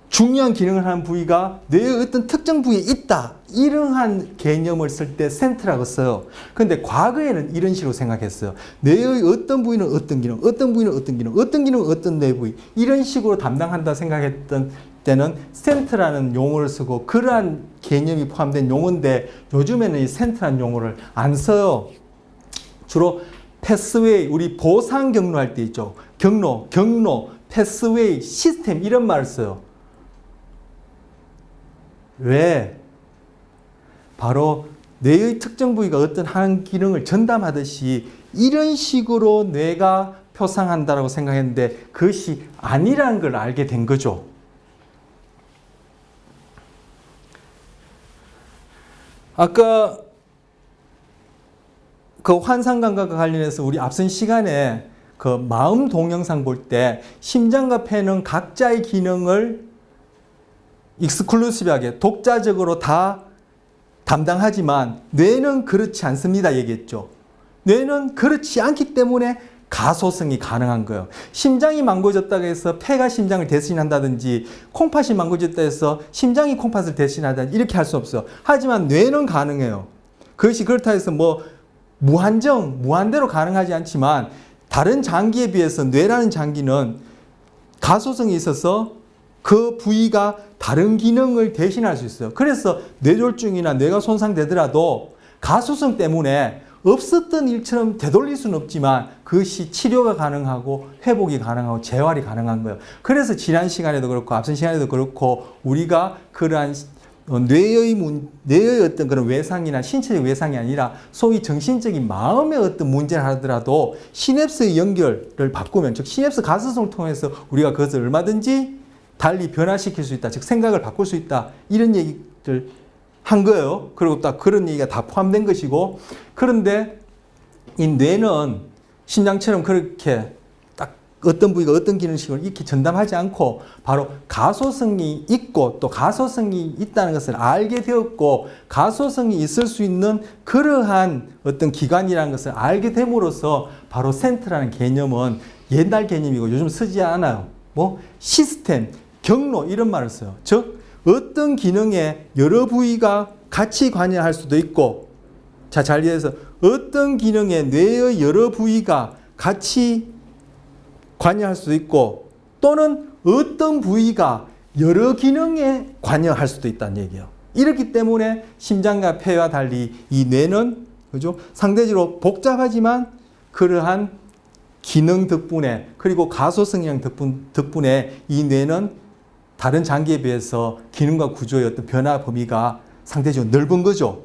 [SPEAKER 1] 중요한 기능을 하는 부위가 뇌의 어떤 특정 부위에 있다. 이러한 개념을 쓸 때 센터라고 써요. 그런데 과거에는 이런 식으로 생각했어요. 뇌의 어떤 부위는 어떤 기능, 어떤 부위는 어떤 기능, 어떤 기능은 어떤 뇌 부위, 이런 식으로 담당한다 생각했던 때는 센터라는 용어를 쓰고, 그러한 개념이 포함된 용어인데, 요즘에는 이 센터라는 용어를 안 써요. 주로 패스웨이, 우리 보상 경로할 때 있죠. 경로, 패스웨이, 시스템, 이런 말을 써요. 왜? 바로 뇌의 특정 부위가 어떤 한 기능을 전담하듯이 이런 식으로 뇌가 표상한다라고 생각했는데, 그것이 아니라는 걸 알게 된 거죠. 아까 그 환상감각과 관련해서 우리 앞선 시간에 그 마음 동영상 볼 때 심장과 폐는 각자의 기능을 익스클루시브하게 독자적으로 다 담당하지만 뇌는 그렇지 않습니다 얘기했죠. 뇌는 그렇지 않기 때문에 가소성이 가능한 거예요. 심장이 망가졌다고 해서 폐가 심장을 대신한다든지 콩팥이 망가졌다 해서 심장이 콩팥을 대신하다든지 이렇게 할 수 없어요. 하지만 뇌는 가능해요. 그것이 그렇다 해서 뭐 무한대로 가능하지 않지만 다른 장기에 비해서 뇌라는 장기는 가소성이 있어서 그 부위가 다른 기능을 대신할 수 있어요. 그래서 뇌졸중이나 뇌가 손상되더라도 가소성 때문에 없었던 일처럼 되돌릴 수는 없지만 그것이 치료가 가능하고 회복이 가능하고 재활이 가능한 거예요. 그래서 지난 시간에도 그렇고 앞선 시간에도 그렇고 우리가 그러한 뇌의 어떤 그런 외상이나 신체적 외상이 아니라 소위 정신적인 마음의 어떤 문제를 하더라도 시냅스의 연결을 바꾸면 즉 시냅스 가소성을 통해서 우리가 그것을 얼마든지 달리 변화시킬 수 있다. 즉 생각을 바꿀 수 있다. 이런 얘기들 한 거예요. 그리고 딱 그런 얘기가 다 포함된 것이고 그런데 이 뇌는 심장처럼 그렇게 딱 어떤 부위가 어떤 기능식을 이렇게 전담하지 않고 바로 가소성이 있고 또 가소성이 있다는 것을 알게 되었고 가소성이 있을 수 있는 그러한 어떤 기관이라는 것을 알게 됨으로써 바로 센터라는 개념은 옛날 개념이고 요즘 쓰지 않아요. 뭐 시스템, 경로 이런 말을 써요. 즉 어떤 기능에 여러 부위가 같이 관여할 수도 있고 자, 잘 이해해서 어떤 기능에 뇌의 여러 부위가 같이 관여할 수도 있고 또는 어떤 부위가 여러 기능에 관여할 수도 있다는 얘기예요. 이렇기 때문에 심장과 폐와 달리 이 뇌는 그죠? 상대적으로 복잡하지만 그러한 기능 덕분에 그리고 가소성이랑 덕분에 이 뇌는 다른 장기에 비해서 기능과 구조의 어떤 변화 범위가 상대적으로 넓은 거죠.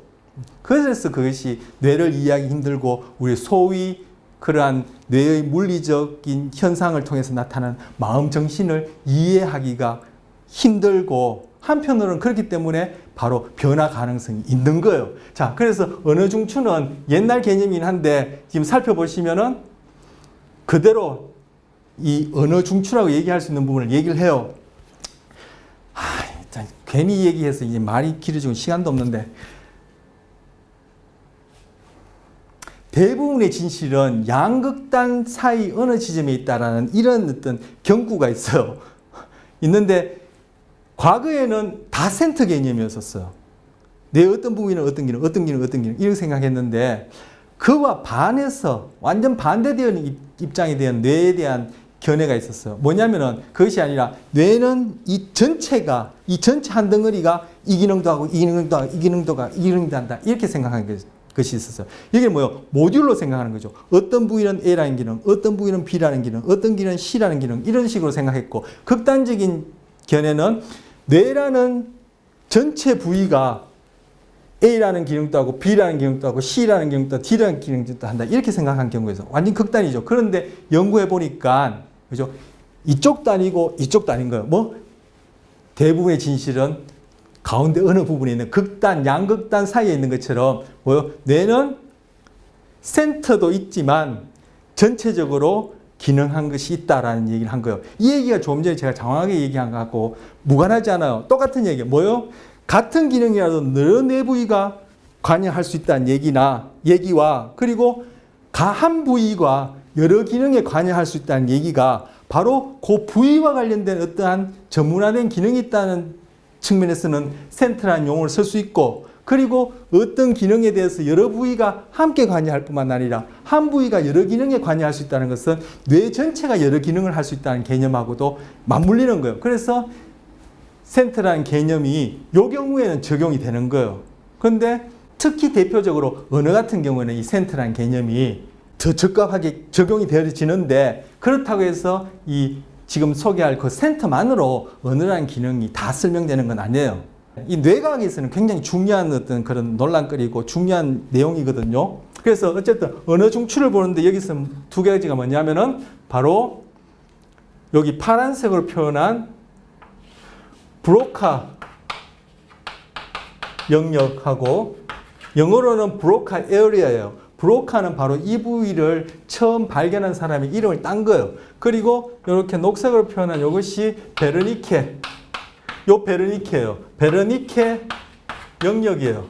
[SPEAKER 1] 그래서 그것이 뇌를 이해하기 힘들고 우리 소위 그러한 뇌의 물리적인 현상을 통해서 나타나는 마음 정신을 이해하기가 힘들고 한편으로는 그렇기 때문에 바로 변화 가능성이 있는 거예요. 자, 그래서 언어 중추는 옛날 개념이긴 한데 지금 살펴보시면은 그대로 이 언어 중추라고 얘기할 수 있는 부분을 얘기를 해요. 괜히 얘기해서 이제 말이 길어지고 시간도 없는데 대부분의 진실은 양극단 사이 어느 지점에 있다라는 이런 어떤 경구가 있어요. 있는데 과거에는 다 센터 개념이었었어요. 내 어떤 부분은 어떤 기능, 어떤 기능, 어떤 기능 이렇게 생각했는데 그와 반해서 완전 반대되는 입장에 대한 뇌에 대한 견해가 있었어요. 뭐냐면은 그것이 아니라 뇌는 이 전체 한 덩어리가 이 기능도 하고 이 기능도 하고 이 기능도 하고 이 기능도 한다. 이렇게 생각하는 것이 있었어요. 이게 뭐예요? 모듈로 생각하는 거죠. 어떤 부위는 A라는 기능, 어떤 부위는 B라는 기능, 어떤 기능은 C라는 기능 이런 식으로 생각했고 극단적인 견해는 뇌라는 전체 부위가 A라는 기능도 하고 B라는 기능도 하고 C라는 기능도 하고 D라는 기능도 한다. 이렇게 생각한 경우가 있어요. 완전 극단이죠. 그런데 연구해 보니까 그죠? 이쪽도 아니고 이쪽도 아닌 거예요. 뭐 대부분의 진실은 가운데 어느 부분에 있는 극단, 양극단 사이에 있는 것처럼 뭐요? 뇌는 센터도 있지만 전체적으로 기능한 것이 있다라는 얘기를 한 거예요. 이 얘기가 좀 전에 제가 장황하게 얘기한 것하고 무관하지 않아요. 똑같은 얘기예요. 뭐요? 같은 기능이라도 여러 뇌 부위가 관여할 수 있다는 얘기와 그리고 한 부위가 여러 기능에 관여할 수 있다는 얘기가 바로 그 부위와 관련된 어떠한 전문화된 기능이 있다는 측면에서는 센터라는 용어를 쓸 수 있고 그리고 어떤 기능에 대해서 여러 부위가 함께 관여할 뿐만 아니라 한 부위가 여러 기능에 관여할 수 있다는 것은 뇌 전체가 여러 기능을 할 수 있다는 개념하고도 맞물리는 거예요. 그래서 센터라는 개념이 이 경우에는 적용이 되는 거예요. 그런데 특히 대표적으로 언어 같은 경우에는 이 센터라는 개념이 더 적합하게 적용이 되어지는데 그렇다고 해서 이 지금 소개할 그 센터만으로 언어라는 기능이 다 설명되는 건 아니에요. 이 뇌과학에서는 굉장히 중요한 어떤 그런 논란거리고 중요한 내용이거든요. 그래서 어쨌든 언어 중추를 보는데 여기서 두 가지가 뭐냐면은 바로 여기 파란색으로 표현한 브로카 영역하고 영어로는 브로카 에어리아예요. 브로카는 바로 이 부위를 처음 발견한 사람의 이름을 딴 거예요. 그리고 이렇게 녹색으로 표현한 이것이 베르니케 요 베르니케예요. 베르니케 영역이에요.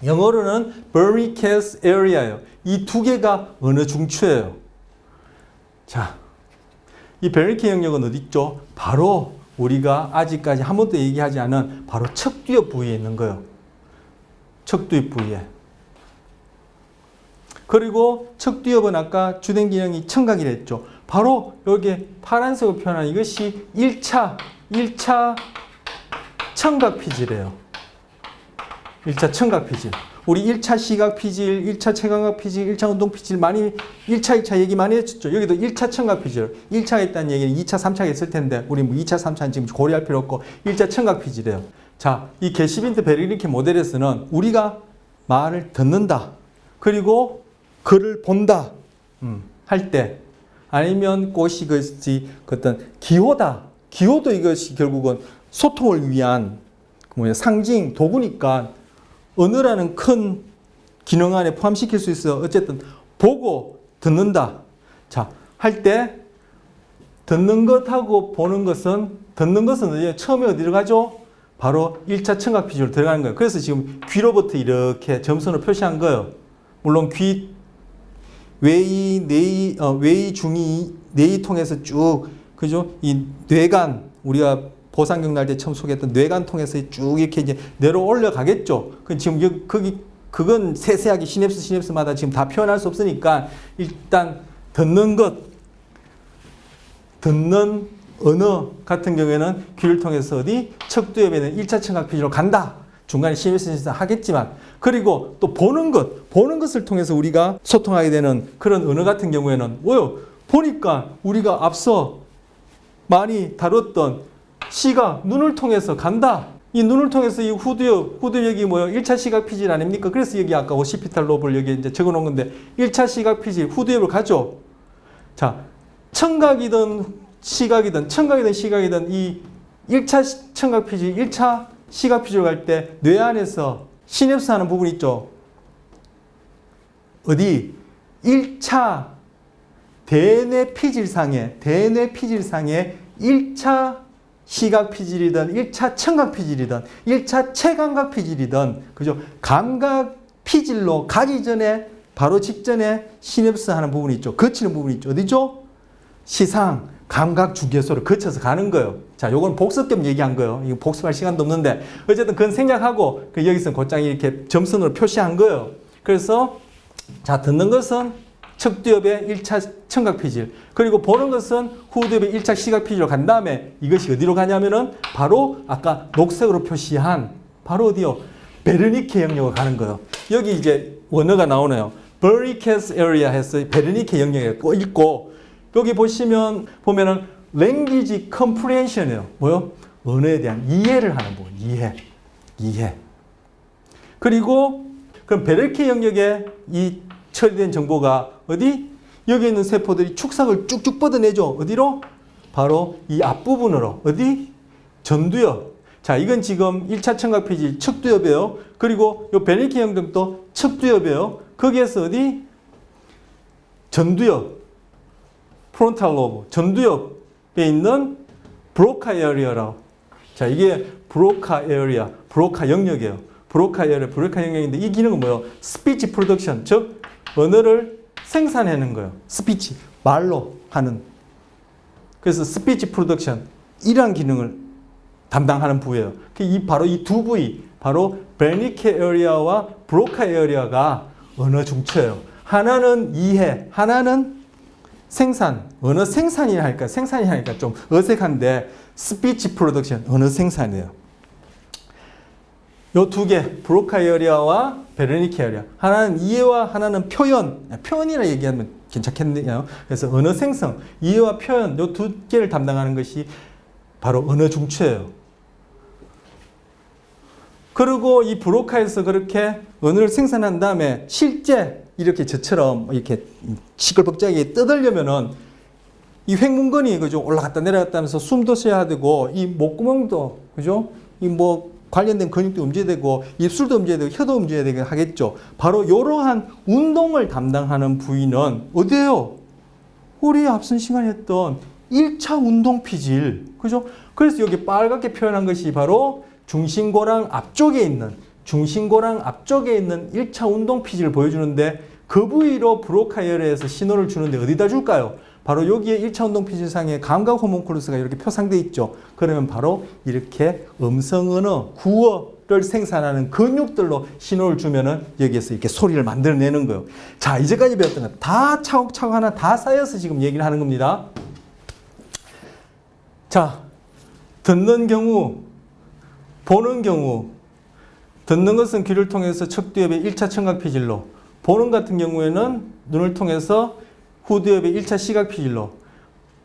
[SPEAKER 1] 영어로는 Bernicke's area예요. 이 두 개가 언어 중추예요. 자, 이 베르니케 영역은 어디 있죠? 바로 우리가 아직까지 한 번도 얘기하지 않은 바로 척두엽 부위에 있는 거예요. 척두엽 부위에. 그리고 척두엽은 아까 주된 기능이 청각이라 했죠. 바로 여기 파란색으로 표현한 이것이 1차 청각 피질이에요. 1차 청각 피질. 우리 1차 시각 피질, 1차 체감각 피질, 1차 운동 피질 많이 1차 얘기 많이 했었죠. 여기도 1차 청각 피질. 1차가 있다는 얘기는 2차, 3차가 있을 텐데 우리 뭐 2차, 3차는 지금 고려할 필요 없고 1차 청각 피질이에요. 자, 이 게시빈트 베르니케 모델에서는 우리가 말을 듣는다. 그리고 글을 본다. 할 때 아니면 꽃이 그것이 어떤 기호다. 기호도 이것이 결국은 소통을 위한 상징, 도구니까 언어라는 큰 기능 안에 포함시킬 수 있어. 어쨌든 보고 듣는다. 자, 할 때 듣는 것하고 보는 것은 어디에 처음에 어디로 가죠? 바로 1차 청각 피질로 들어가는 거예요. 그래서 지금 귀로부터 이렇게 점선으로 표시한 거예요. 물론 귀 외이, 내이, 외이, 중이, 내이 통해서 쭉, 그죠? 이 뇌관, 우리가 보상경 날 때 처음 소개했던 뇌관 통해서 쭉 이렇게 이제 내려 올라가겠죠. 지금 그건 세세하게 시냅스마다 지금 다 표현할 수 없으니까 일단 듣는 것, 듣는 언어 같은 경우에는 귀를 통해서 어디? 척두엽에는 1차 청각 피질로 간다. 중간에 시냅스 하겠지만, 그리고 또 보는 것을 통해서 우리가 소통하게 되는 그런 언어 같은 경우에는 뭐요? 보니까 우리가 앞서 많이 다뤘던 시각, 눈을 통해서 간다. 이 눈을 통해서 이 후두엽이 뭐예요? 1차 시각 피질 아닙니까? 그래서 여기 아까 오시피탈 로브를 여기 이제 적어 놓은 건데 1차 시각 피질, 후두엽을 가죠. 자, 청각이든 시각이든 이 1차 청각 피질, 1차 시각 피질 갈 때 뇌 안에서 시냅스 하는 부분 있죠. 어디? 1차 대뇌 피질상에 1차 시각 피질이든 1차 청각 피질이든 1차 체감각 피질이든 그죠? 감각 피질로 가기 전에 바로 직전에 시냅스 하는 부분이 있죠. 거치는 부분이 있죠. 어디죠? 시상, 감각 주계소를 거쳐서 가는 거예요. 자, 요건 복습 겸 얘기한 거예요. 이거 복습할 시간도 없는데 어쨌든 그건 생략하고 여기서 곧장 이렇게 점선으로 표시한 거예요. 그래서 자, 듣는 것은 척두엽의 1차 청각 피질, 그리고 보는 것은 후두엽의 1차 시각 피질로 간 다음에 이것이 어디로 가냐면은 바로 아까 녹색으로 표시한 바로 어디요? 베르니케 영역으로 가는 거예요. 여기 이제 원어가 나오네요. Bernicke's area 해서 베르니케 영역에 있고, 여기 보면은 language comprehension이에요. 뭐요? 언어에 대한 이해를 하는 부분. 이해. 그리고 그럼 베르니케 영역에 이 처리된 정보가 어디? 여기 있는 세포들이 축삭을 쭉쭉 뻗어내죠. 어디로? 바로 이 앞부분으로. 어디? 전두엽. 자, 이건 지금 1차 청각 피질 척두엽이에요. 그리고 이 베르니케 영역도 척두엽이에요. 거기에서 어디? 전두엽. 프론탈 로브. 전두엽에 있는 브로카 에어리아라고. 자, 이게 브로카 에어리아, 브로카 영역이에요. 브로카 영역인데 이 기능은 뭐예요? 스피치 프로덕션, 즉 언어를 생산해내는 거예요. 스피치, 말로 하는. 그래서 스피치 프로덕션, 이러한 기능을 담당하는 부위예요. 바로 이 두 부위, 바로 베르니케 에어리아와 브로카 에어리아가 언어 중추예요. 하나는 이해, 하나는 생산. 언어 생산이 하니까 좀 어색한데 스피치 프로덕션, 언어 생산이에요. 요 두 개, 브로카 에어리아와 베르니케 에어리아. 하나는 이해와 하나는 표현이라 얘기하면 괜찮겠네요. 그래서 언어 생성, 이해와 표현, 요 두 개를 담당하는 것이 바로 언어 중추예요. 그리고 이 브로카에서 그렇게 언어를 생산한 다음에 실제 이렇게 저처럼 이렇게 시끌벅적하게 떠들려면은 이 횡문근이 그죠? 올라갔다 내려갔다 하면서 숨도 쉬어야 되고 이 목구멍도 그죠? 이 뭐 관련된 근육도 움직여야 되고 입술도 움직여야 되고 혀도 움직여야 되고 하겠죠. 바로 이러한 운동을 담당하는 부위는 어디예요? 우리 앞선 시간에 했던 1차 운동 피질. 그죠? 그래서 여기 빨갛게 표현한 것이 바로 중심고랑 앞쪽에 있는 1차 운동 피질을 보여주는데 그 부위로 브로카 에어리아에서 신호를 주는데 어디다 줄까요? 바로 여기에 1차 운동 피질상에 감각 호문클루스가 이렇게 표상되어 있죠. 그러면 바로 이렇게 음성 언어, 구어를 생산하는 근육들로 신호를 주면은 여기에서 이렇게 소리를 만들어내는 거예요. 자, 이제까지 배웠던 거 다 차곡차곡 하나 다 쌓여서 지금 얘기를 하는 겁니다. 자, 듣는 경우, 보는 경우, 듣는 것은 귀를 통해서 척두엽의 1차 청각 피질로, 보는 같은 경우에는 눈을 통해서 후두엽의 1차 시각 피질로,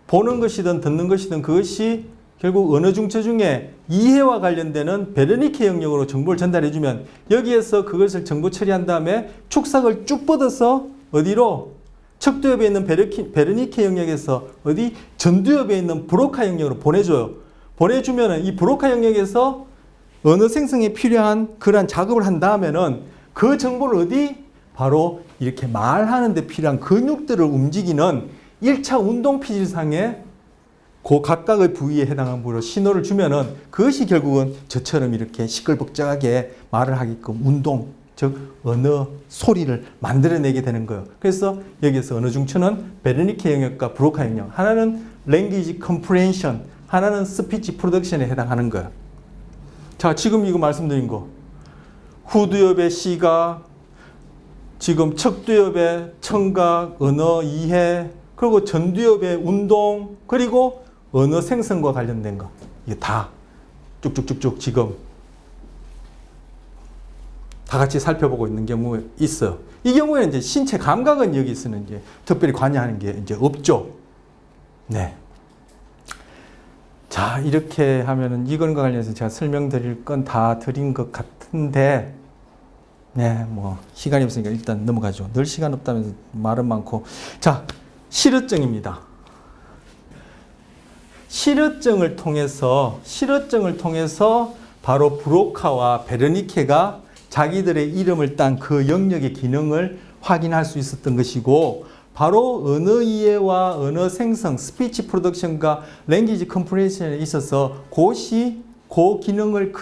[SPEAKER 1] 보는 것이든 듣는 것이든 그것이 결국 언어 중체 중에 이해와 관련되는 베르니케 영역으로 정보를 전달해주면 여기에서 그것을 정보 처리한 다음에 축삭을 쭉 뻗어서 어디로? 척두엽에 있는 베르니케 영역에서 어디? 전두엽에 있는 브로카 영역으로 보내줘요. 보내주면 이 브로카 영역에서 언어 생성에 필요한 그러한 작업을 한 다음에는 그 정보를 어디? 바로 이렇게 말하는 데 필요한 근육들을 움직이는 1차 운동 피질상의 그 각각의 부위에 해당한 부위로 신호를 주면은 그것이 결국은 저처럼 이렇게 시끌벅적하게 말을 하게끔 운동, 즉 언어 소리를 만들어내게 되는 거예요. 그래서 여기서 언어 중추는 베르니케 영역과 브로카 영역, 하나는 랭귀지 컴프레hen션, 하나는 스피치 프로덕션에 해당하는 거예요. 자, 지금 이거 말씀드린 거 후두엽의 시각, 지금 척두엽의 청각, 언어 이해, 그리고 전두엽의 운동, 그리고 언어 생성과 관련된 거. 이게 다 쭉쭉쭉쭉 지금 다 같이 살펴보고 있는 경우가 있어요. 이 경우에는 이제 신체 감각은 여기서는 이제 특별히 관여하는 게 이제 없죠. 네. 자, 이렇게 하면은 이건과 관련해서 제가 설명드릴 건 다 드린 것 같은데, 네, 뭐 시간이 없으니까 일단 넘어가죠. 늘 시간 없다면서 말은 많고. 자, 실어증입니다. 실어증을 통해서 바로 브로카와 베르니케가 자기들의 이름을 딴 그 영역의 기능을 확인할 수 있었던 것이고, 바로 언어 이해와 언어 생성, 스피치 프로덕션과 랭귀지 컴프레hen션에 있어서 그것이 그 기능을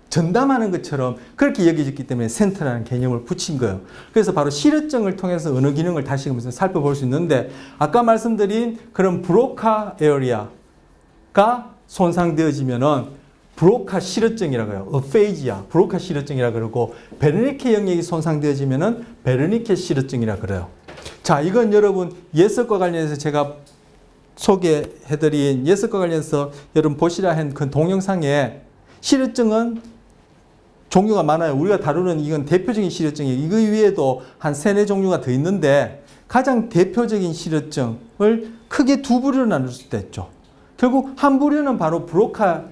[SPEAKER 1] 전담하는 것처럼 그렇게 여겨졌기 때문에 센터라는 개념을 붙인 거예요. 그래서 바로 실어증을 통해서 언어 기능을 다시 살펴볼 수 있는데, 아까 말씀드린 그런 브로카 에어리아가 손상되어지면은 브로카 실어증이라고 해요. 어페이지아, 브로카 실어증이라고 그러고, 베르니케 영역이 손상되어지면은 베르니케 실어증이라고 그래요. 자, 이건 여러분 예습과 관련해서 제가 소개해드린 예습과 관련해서 여러분 보시라 한 그 동영상에 실어증은 종류가 많아요. 우리가 다루는 이건 대표적인 실어증이에요. 이거 위에도 한 3-4종류가 더 있는데, 가장 대표적인 실어증을 크게 두 부류로 나눌 수도 있죠. 결국 한 부류는 바로 브로카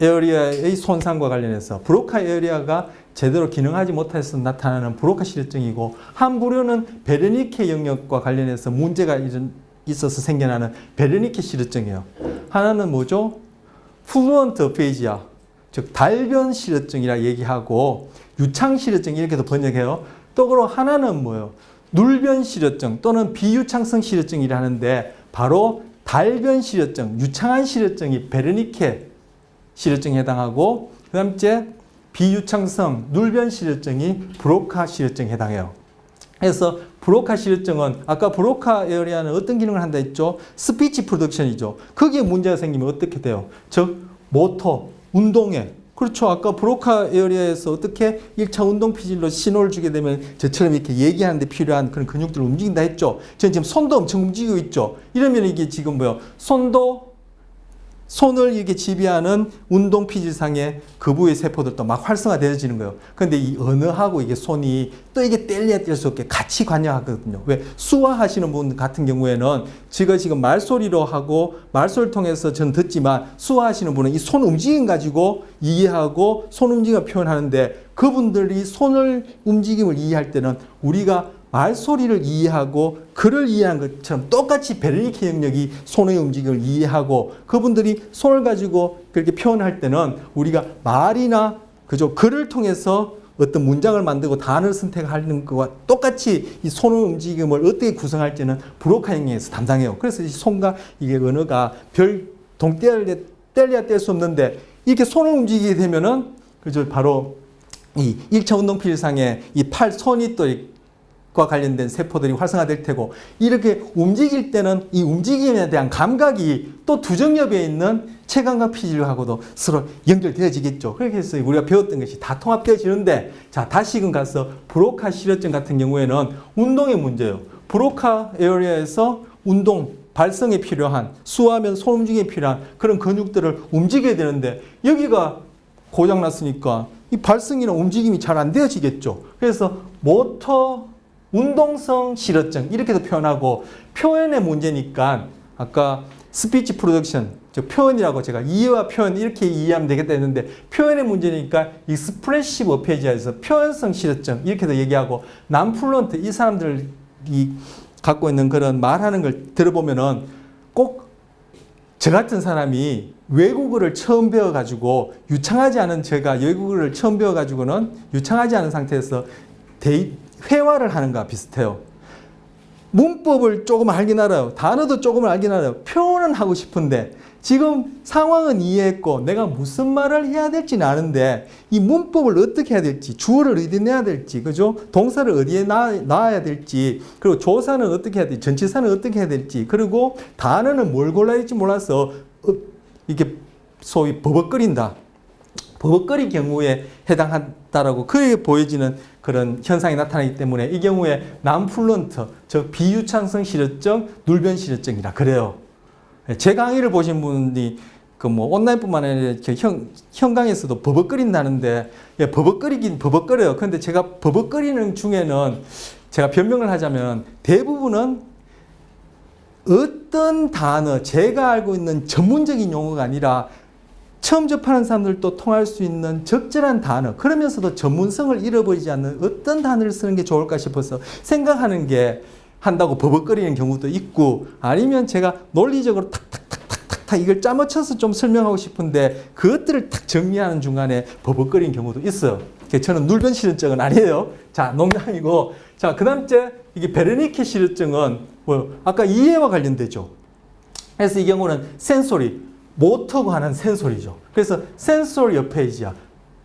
[SPEAKER 1] 에어리아의 손상과 관련해서 브로카 에어리아가 제대로 기능하지 못해서 나타나는 브로카 실어증이고, 한 부류는 베르니케 영역과 관련해서 문제가 있어서 생겨나는 베르니케 실어증이에요. 하나는 뭐죠? 플루언트 어페이지아, 즉 달변 실어증이라 얘기하고, 유창 실어증 이렇게도 번역해요. 또 하나는 뭐예요? 눌변 실어증 또는 비유창성 실어증이라 하는데, 바로 달변 실어증, 유창한 실어증이 베르니케 실어증에 해당하고, 그 다음째 비유창성, 눌변 실어증이 브로카 실어증에 해당해요. 그래서 브로카 실어증은 아까 브로카 에어리아는 어떤 기능을 한다 했죠? 스피치 프로덕션이죠. 거기에 문제가 생기면 어떻게 돼요? 즉 모터, 운동에. 그렇죠. 아까 브로카 에어리아에서 어떻게 1차 운동 피질로 신호를 주게 되면 저처럼 이렇게 얘기하는 데 필요한 그런 근육들을 움직인다 했죠. 저는 지금 손도 엄청 움직이고 있죠. 이러면 이게 지금 뭐요? 손을 이렇게 지배하는 운동 피질상의 그 부의 세포들도 막 활성화되어지는 거예요. 근데 이 언어하고 이게 손이 또 이게 뗄래야 뗄 수 없게 같이 관여하거든요. 왜? 수화하시는 분 같은 경우에는 제가 지금 말소리로 하고 말소리를 통해서 전 듣지만, 수화하시는 분은 이 손 움직임 가지고 이해하고 손 움직임을 표현하는데, 그분들이 손을 움직임을 이해할 때는 우리가 말소리를 이해하고 글을 이해한 것처럼 똑같이 베르니케 영역이 손의 움직임을 이해하고, 그분들이 손을 가지고 그렇게 표현할 때는 우리가 말이나 그죠 글을 통해서 어떤 문장을 만들고 단어를 선택하는 것과 똑같이 이 손의 움직임을 어떻게 구성할지는 브로카 영역에서 담당해요. 그래서 이 손과 이게 언어가 별 동떨리야 뗄 수 없는데 이렇게 손을 움직이게 되면은 그죠 바로 이 1차 운동필상에 이 팔 손이 또 과 관련된 세포들이 활성화될 테고 이렇게 움직일 때는 이 움직임에 대한 감각이 또 두정엽에 있는 체감각 피질하고도 서로 연결되어지겠죠. 그렇게 해서 우리가 배웠던 것이 다 통합되어지는데 자 다시금 가서 브로카 실어증 같은 경우에는 운동의 문제예요. 브로카 에어리아에서 운동 발성에 필요한 수하면 손 움직임에 필요한 그런 근육들을 움직여야 되는데 여기가 고장났으니까 이 발성이나 움직임이 잘 안 되어지겠죠. 그래서 모터 운동성 실어증 이렇게도 표현하고 표현의 문제니까 아까 스피치 프로덕션 즉 표현이라고 제가 이해와 표현 이렇게 이해하면 되겠다 했는데 표현의 문제니까 익스프레시브 어페지아에서 표현성 실어증 이렇게도 얘기하고 난플루언트 이 사람들이 갖고 있는 그런 말하는 걸 들어보면은 꼭 저 같은 사람이 외국어를 처음 배워가지고 유창하지 않은 제가 외국어를 처음 배워가지고는 유창하지 않은 상태에서 회화를 하는 거와 비슷해요. 문법을 조금 알긴 알아요. 단어도 조금 알긴 알아요. 표현은 하고 싶은데 지금 상황은 이해했고 내가 무슨 말을 해야 될지는 아는데 이 문법을 어떻게 해야 될지 주어를 어디에 내야 될지 그죠? 동사를 어디에 놔야 될지 그리고 조사는 어떻게 해야 될지 전치사는 어떻게 해야 될지 그리고 단어는 뭘 골라야 될지 몰라서 이게 소위 버벅거린다. 버벅거릴 경우에 해당한다라고 그렇게 보여지는 그런 현상이 나타나기 때문에 이 경우에 난플루언트, 즉 비유창성 실어증, 눌변 실어증이라 그래요. 제 강의를 보신 분이 그 뭐 온라인뿐만 아니라 현강에서도 버벅거린다는데 예, 버벅거리긴 버벅거려요. 그런데 제가 버벅거리는 중에는 제가 변명을 하자면 대부분은 어떤 단어, 제가 알고 있는 전문적인 용어가 아니라 처음 접하는 사람들도 통할 수 있는 적절한 단어 그러면서도 전문성을 잃어버리지 않는 어떤 단어를 쓰는 게 좋을까 싶어서 생각하는 게 한다고 버벅거리는 경우도 있고 아니면 제가 논리적으로 탁탁탁탁탁 이걸 짜맞춰서 좀 설명하고 싶은데 그것들을 탁 정리하는 중간에 버벅거리는 경우도 있어요. 저는 눌변 실어증은 아니에요. 자 농담이고 자 그다음째 이게 베르니케 실어증은 뭐 아까 이해와 관련되죠. 그래서 이 경우는 센소리 모터가 하는 센소리죠. 그래서 센소리 어페이지아,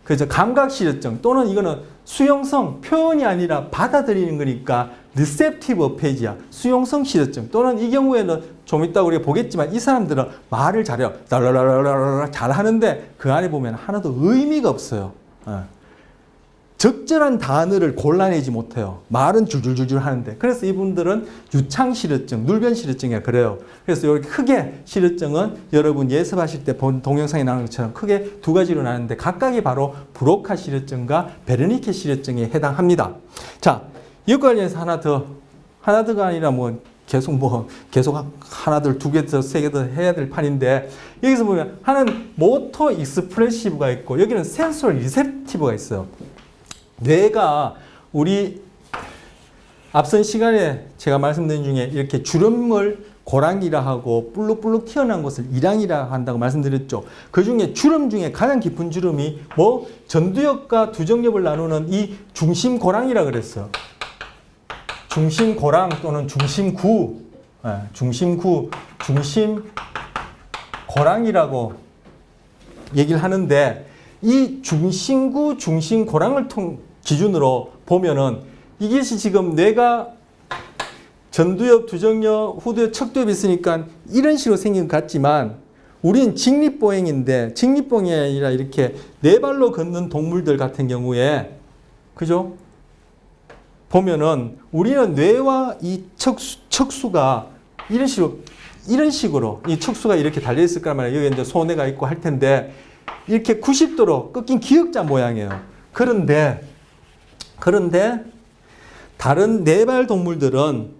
[SPEAKER 1] 그래서 감각 실어증 또는 이거는 수용성 표현이 아니라 받아들이는 거니까 리셉티브 어페이지아, 수용성 실어증 또는 이 경우에는 좀 이따 우리가 보겠지만 이 사람들은 말을 잘해요. 달라라라라라 잘하는데 그 안에 보면 하나도 의미가 없어요. 적절한 단어를 골라내지 못해요. 말은 줄줄줄줄 하는데. 그래서 이분들은 유창 실어증, 눌변 실어증이라 그래요. 그래서 이렇게 크게 실어증은 여러분 예습하실 때 본 동영상에 나오는 것처럼 크게 두 가지로 나누는데 각각이 바로 브로카 실어증과 베르니케 실어증에 해당합니다. 자, 이것과 관련해서 하나더가 아니라 계속 하나들, 두 개 더, 세 개 더 해야 될 판인데 여기서 보면 하나는 모터 익스프레시브가 있고 여기는 센소리 리셉티브가 있어요. 뇌가 우리 앞선 시간에 제가 말씀드린 중에 이렇게 주름을 고랑이라 하고 불룩불룩 튀어나온 것을 이랑이라 한다고 말씀드렸죠. 그 중에 주름 중에 가장 깊은 주름이 전두엽과 두정엽을 나누는 이 중심고랑이라 그랬어요. 중심고랑 또는 중심구, 중심고랑이라고 얘기를 하는데 이 중심구, 중심고랑을 기준으로 보면은 이것이 지금 뇌가 전두엽, 두정엽, 후두엽, 척두엽이 있으니까 이런 식으로 생긴 것 같지만 우리는 직립보행인데 직립보행이 아니라 이렇게 네 발로 걷는 동물들 같은 경우에 그죠? 보면은 우리는 뇌와 이 척수가 이런 식으로 이 척수가 이렇게 달려 있을 거란 말이에요. 여기 이제 소뇌가 있고 할 텐데 이렇게 90도로 꺾인 기역자 모양이에요. 그런데 다른 네발 동물들은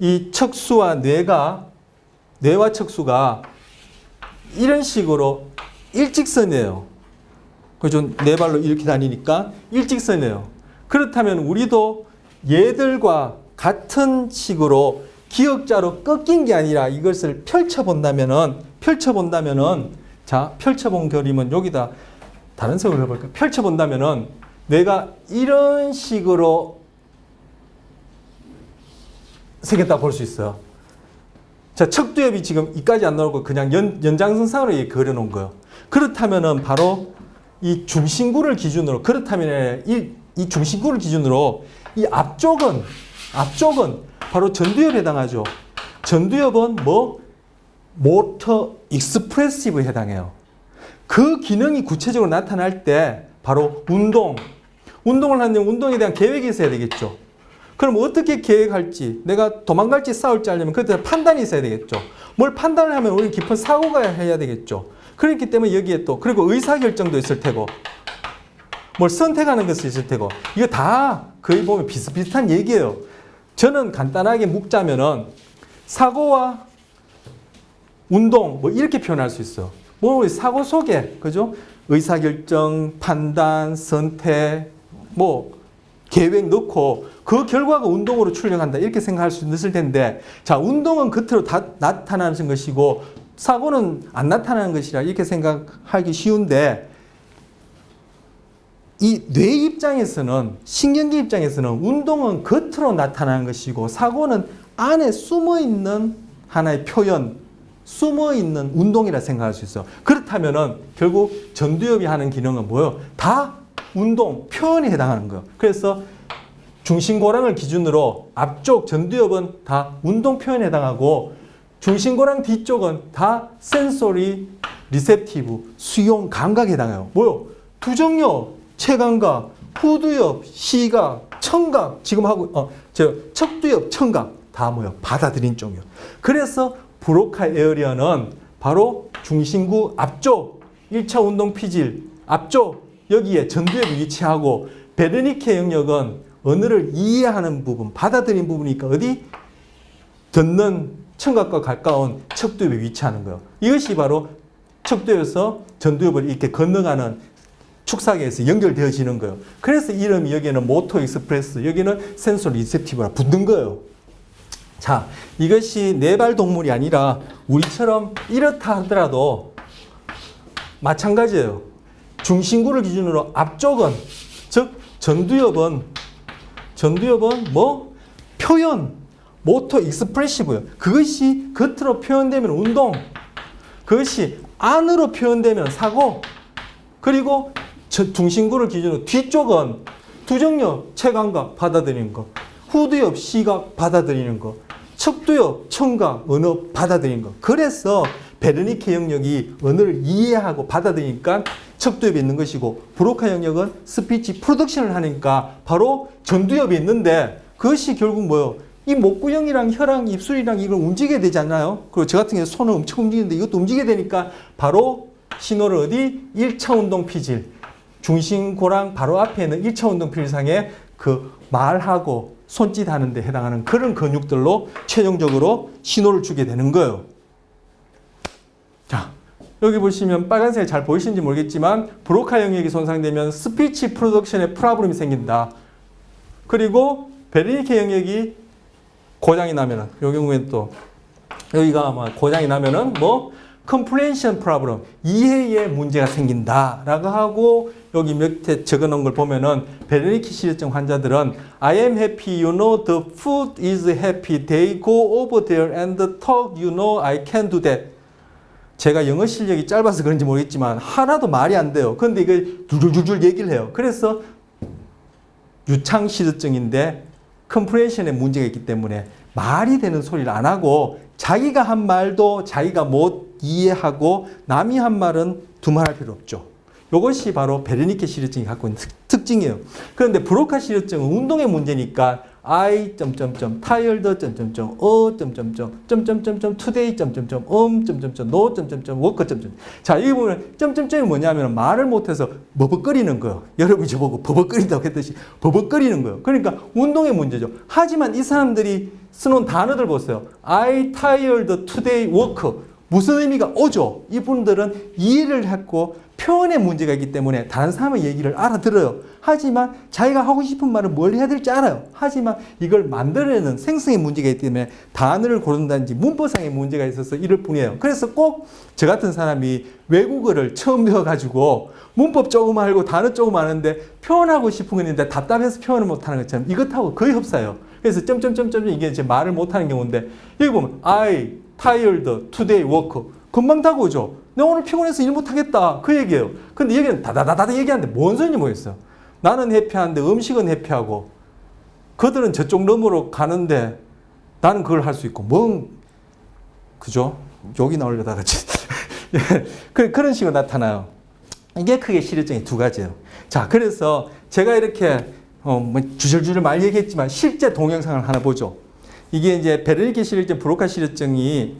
[SPEAKER 1] 이 척수와 뇌와 척수가 이런 식으로 일직선이에요. 그죠? 네 발로 이렇게 다니니까 일직선이에요. 그렇다면 우리도 얘들과 같은 식으로 기역자로 꺾인 게 아니라 이것을 펼쳐본다면은 자, 펼쳐본 그림은 여기다 다른 색으로 해볼까요? 펼쳐본다면은 뇌가 이런 식으로 생겼다 볼 수 있어요. 자, 척두엽이 지금 이까지 안 나오고 그냥 연장선상으로 그려놓은 거예요. 그렇다면은 바로 이 중심구를 기준으로, 그렇다면 이 중심구를 기준으로 이 앞쪽은 바로 전두엽에 해당하죠. 전두엽은 뭐? 모터 익스프레시브에 해당해요. 그 기능이 구체적으로 나타날 때 바로 운동을 하려면 운동에 대한 계획이 있어야 되겠죠. 그럼 어떻게 계획할지, 내가 도망갈지 싸울지 하려면 그때 판단이 있어야 되겠죠. 뭘 판단을 하면 우리 깊은 사고가 해야 되겠죠. 그렇기 때문에 여기에 또, 그리고 의사결정도 있을 테고, 뭘 선택하는 것이 있을 테고, 이거 다 거의 보면 비슷비슷한 얘기예요. 저는 간단하게 묵자면은 사고와 운동, 뭐 이렇게 표현할 수 있어. 뭐 사고 속에, 그죠? 의사결정, 판단, 선택, 뭐 계획 넣고 그 결과가 운동으로 출력한다. 이렇게 생각할 수 있을 텐데, 자, 운동은 겉으로 다 나타나는 것이고 사고는 안 나타나는 것이라 이렇게 생각하기 쉬운데, 이 뇌 입장에서는, 신경계 입장에서는 운동은 겉으로 나타나는 것이고 사고는 안에 숨어있는 하나의 표현, 숨어있는 운동이라 생각할 수 있어요. 그렇다면은 결국 전두엽이 하는 기능은 뭐예요? 다 운동, 표현에 해당하는 거예요. 그래서 중심고랑을 기준으로 앞쪽 전두엽은 다 운동 표현에 해당하고 중심고랑 뒤쪽은 다 센소리, 리셉티브, 수용, 감각에 해당해요. 뭐요? 두정엽, 체감각, 후두엽, 시각, 청각, 지금 하고 척두엽, 청각 다 뭐요? 받아들인 쪽이요. 그래서 브로카 에어리어는 바로 중심구 앞쪽 1차 운동 피질 앞쪽 여기에 전두엽이 위치하고, 베르니케 영역은 언어를 이해하는 부분, 받아들인 부분이니까 어디? 듣는 청각과 가까운 척두엽에 위치하는 거예요. 이것이 바로 척두엽에서 전두엽을 이렇게 건너가는 축사계에서 연결되어지는 거예요. 그래서 이름이 여기는 모토 익스프레스, 여기는 센서 리셉티브라 붙는 거예요. 자, 이것이 네발 동물이 아니라 우리처럼 이렇다 하더라도 마찬가지예요. 중심구를 기준으로 앞쪽은, 즉 전두엽은 뭐? 표현, 모토 익스프레시브예요. 그것이 겉으로 표현되면 운동, 그것이 안으로 표현되면 사고, 그리고 중심구를 기준으로 뒤쪽은 두정엽, 체감각 받아들이는 거, 후두엽, 시각 받아들이는 거, 척두엽, 청각, 언어 받아들이는 거. 그래서 베르니케 영역이 언어를 이해하고 받아들이니까 척두엽이 있는 것이고, 브로카 영역은 스피치 프로덕션을 하니까 바로 전두엽이 있는데, 그것이 결국 뭐예요? 이 목구형이랑 혀랑 입술이랑 이걸 움직여야 되지 않나요? 그리고 저 같은 경우 손을 엄청 움직이는데 이것도 움직여야 되니까 바로 신호를 어디? 1차 운동 피질, 중심고랑 바로 앞에 있는 1차 운동 피질상에 그 말하고 손짓하는 데 해당하는 그런 근육들로 최종적으로 신호를 주게 되는 거예요. 자, 여기 보시면 빨간색 잘 보이시는지 모르겠지만 브로카 영역이 손상되면 스피치 프로덕션에 프로블럼이 생긴다. 그리고 베르니케 영역이 고장이 나면은, 이 경우에는 또 여기가 아마 고장이 나면은 뭐 comprehension problem, 이해에 문제가 생긴다라고 하고, 여기 밑에 적어놓은 걸 보면은 베르니케 시려증 환자들은 I am happy, you know, the food is happy, they go over there and talk, you know, I can do that. 제가 영어 실력이 짧아서 그런지 모르겠지만 하나도 말이 안 돼요. 그런데 이걸 줄줄줄 얘기를 해요. 그래서 유창 시려증인데 컴프레션에 문제가 있기 때문에 말이 되는 소리를 안 하고, 자기가 한 말도 자기가 못 이해하고 남이 한 말은 두말할 필요 없죠. 이것이 바로 베르니케 시려증이 갖고 있는 특징이에요. 그런데 브로카 시려증은 운동의 문제니까 I tired today no work 자, 여기 보면 점점점이 뭐냐면 말을 못해서 버벅거리는 거예요. 여러분이 저보고 버벅거린다고 했듯이 버벅거리는 거예요. 그러니까 운동의 문제죠. 하지만 이 사람들이 쓰는 단어들 보세요. I tired today work 무슨 의미가 오죠? 이분들은 이해를 했고 표현에 문제가 있기 때문에 다른 사람의 얘기를 알아들어요. 하지만 자기가 하고 싶은 말은 뭘 해야 될지 알아요. 하지만 이걸 만들어내는 생성의 문제가 있기 때문에 단어를 고른다든지 문법상의 문제가 있어서 이럴 뿐이에요. 그래서 꼭 저 같은 사람이 외국어를 처음 배워가지고 문법 조금 알고 단어 조금 아는데 표현하고 싶은 건 있는데 답답해서 표현을 못하는 것처럼 이것하고 거의 흡사해요. 그래서 점점점점 이게 이제 말을 못하는 경우인데 여기 보면 I tired today work 금방 다 오죠. 내가 오늘 피곤해서 일 못하겠다 그 얘기예요. 근데 여기는 다다다다 얘기하는데 뭔 소리인지 모르겠어요. 나는 해피한데 음식은 해피하고 그들은 저쪽 너머로 가는데 나는 그걸 할 수 있고 그죠? 욕이 나오려다가 그런 식으로 나타나요. 이게 크게 실효증이 두 가지예요. 자, 그래서 제가 이렇게 주절주절 말 얘기했지만 실제 동영상을 하나 보죠. 이게 이제 베르니케 실효증, 브로카 실효증이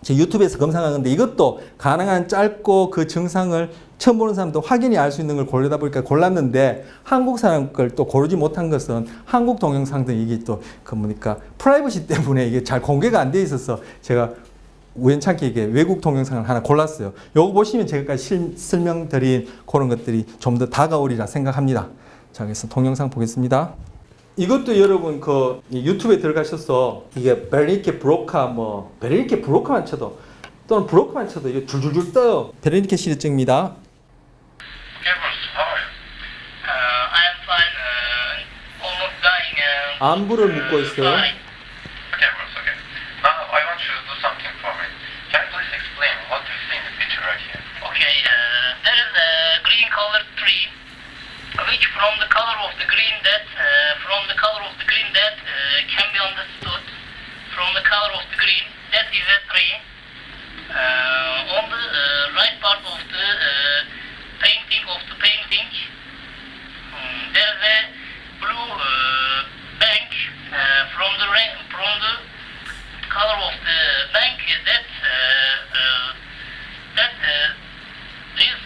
[SPEAKER 1] 제 유튜브에서 검색한 건데 이것도 가능한 짧고 그 증상을 처음 보는 사람도 확연히 알 수 있는 걸 고르다 보니까 골랐는데 한국 사람 걸 또 고르지 못한 것은 한국 동영상들 이게 또 그 뭐니까 프라이버시 때문에 이게 잘 공개가 안 돼 있어서 제가 우연찮게 이게 외국 동영상을 하나 골랐어요. 요거 보시면 제가 설명드린 그런 것들이 좀 더 다가오리라 생각합니다. 자, 그래서 동영상 보겠습니다. 이것도 여러분 그 유튜브에 들어가셔서 이게 베르니케 브로카 베르니케 브로카만 쳐도 또는 브로카만 쳐도 이게 줄줄줄 떠요. 베르니케 실효증입니다. 안부를 묻고 있어요.
[SPEAKER 2] Which from the color of the green that can be understood from the color of the green that is a tree. On the right part of the painting there is a blue bank from the color of the bank that is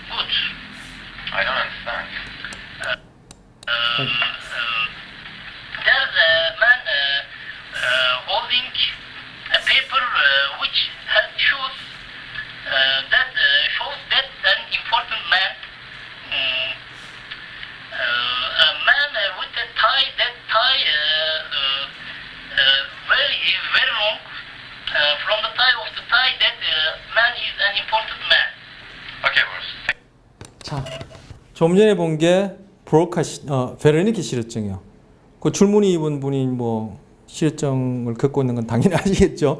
[SPEAKER 2] good. I don't understand. There's a man holding a paper which has shows that shows that an important man, a man with a tie. That tie very long. From the tie of the tie, that man is an important man. Okay, boss.
[SPEAKER 1] 자. 좀 전에 본 게 베르니케 실효증이요. 그 줄무늬 입은 분이 실효증을 겪고 있는 건 당연히 아시겠죠.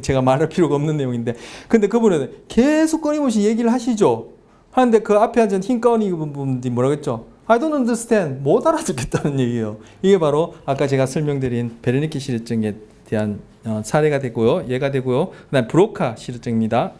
[SPEAKER 1] 제가 말할 필요가 없는 내용인데. 근데 그분은 계속 끊임없이 얘기를 하시죠. 하는데 그 앞에 앉은 흰 가운 입은 분이 뭐라고 했죠? I don't understand. 못 알아듣겠다는 얘기예요. 이게 바로 아까 제가 설명드린 베르니케 실효증에 대한 사례가 되고요. 예가 되고요. 그다음 브로카 실효증입니다.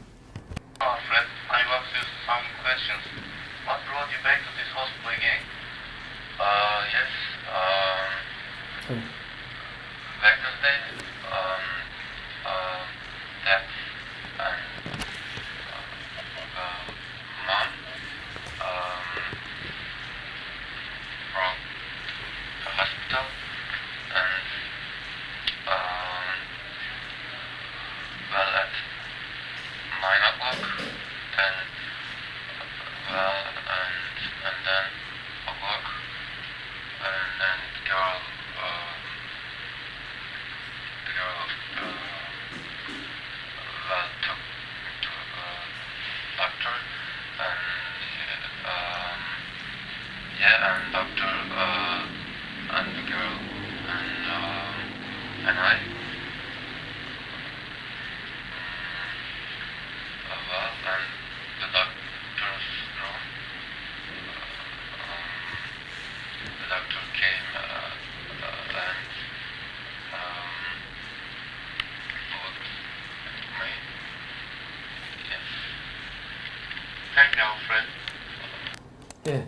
[SPEAKER 1] 예.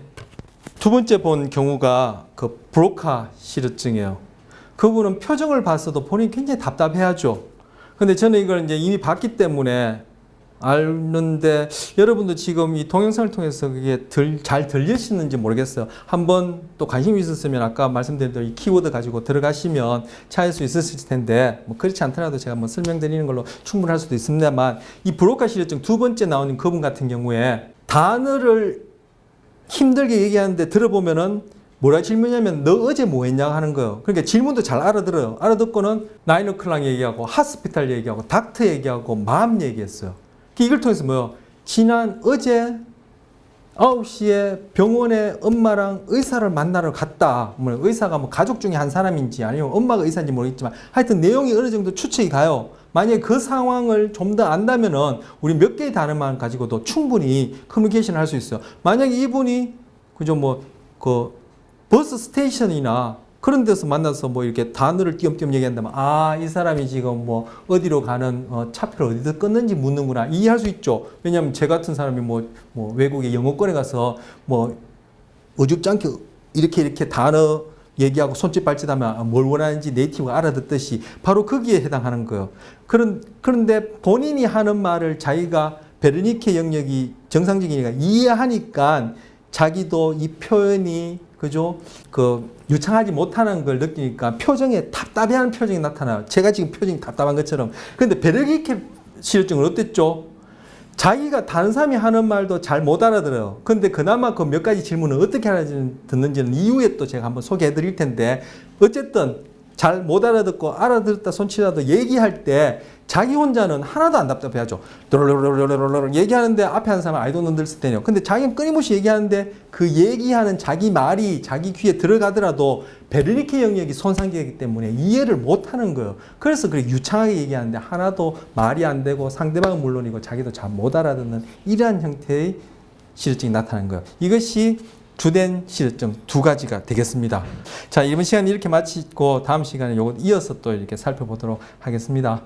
[SPEAKER 1] 두 번째 본 경우가 그 브로카 실효증이에요. 그분은 표정을 봤어도 본인이 굉장히 답답해하죠. 근데 저는 이걸 이제 이미 봤기 때문에 아는데 여러분도 지금 이 동영상을 통해서 그게 잘 들리시는지 모르겠어요. 한번 또 관심이 있었으면 아까 말씀드린 대로 이 키워드 가지고 들어가시면 찾을 수 있었을 텐데 뭐 그렇지 않더라도 제가 뭐 설명드리는 걸로 충분할 수도 있습니다만 이 브로카 실효증 두 번째 나오는 그분 같은 경우에 단어를 힘들게 얘기하는데 들어보면은 뭐라 질문이냐면 너 어제 뭐 했냐 하는 거예요. 그러니까 질문도 잘 알아들어요. 알아듣고는 9o'clock 얘기하고 하스피탈 얘기하고 닥터 얘기하고 맘 얘기했어요. 이걸 통해서 뭐요? 어제 9시에 병원에 엄마랑 의사를 만나러 갔다. 뭐 의사가 뭐 가족 중에 한 사람인지 아니면 엄마가 의사인지 모르겠지만 하여튼 내용이 어느 정도 추측이 가요. 만약에 그 상황을 좀 더 안다면은 우리 몇 개의 단어만 가지고도 충분히 커뮤니케이션을 할 수 있어요. 만약에 이분이 그죠 뭐 그 버스 스테이션이나 그런 데서 만나서 뭐 이렇게 단어를 띄엄띄엄 얘기한다면 이 사람이 지금 뭐 어디로 가는 차표를 어디서 끊는지 묻는구나 이해할 수 있죠. 왜냐하면 제 같은 사람이 뭐 외국에 영어권에 가서 뭐 어줍지 않게 이렇게 단어 얘기하고 손짓 발짓하면 뭘 원하는지 네이티브가 알아듣듯이 바로 거기에 해당하는 거예요. 그런데 본인이 하는 말을 자기가 베르니케 영역이 정상적이니까 이해하니까 자기도 이 표현이 그죠? 유창하지 못하는 걸 느끼니까 표정에 답답해하는 표정이 나타나요. 제가 지금 표정이 답답한 것처럼. 그런데 베르니케 실효증은 어땠죠? 자기가 다른 사람이 하는 말도 잘 못 알아들어요. 근데 그나마 그 몇 가지 질문을 어떻게 알아듣는지는 이후에 또 제가 한번 소개해 드릴 텐데 어쨌든 잘 못 알아듣고 알아들었다 손치라도 얘기할 때 자기 혼자는 하나도 안 답답해하죠. 얘기하는데 앞에 하는 사람은 아이도 눈들을 때요. 근데 자기는 끊임없이 얘기하는데 그 얘기하는 자기 말이 자기 귀에 들어가더라도 베르니케 영역이 손상되기 때문에 이해를 못하는 거예요. 그래서 그렇게 유창하게 얘기하는데 하나도 말이 안 되고 상대방은 물론이고 자기도 잘 못 알아듣는 이러한 형태의 실효증이 나타나는 거예요. 이것이 주된 실효증 두 가지가 되겠습니다. 자, 이번 시간 이렇게 마치고 다음 시간에 요거 이어서 또 이렇게 살펴보도록 하겠습니다.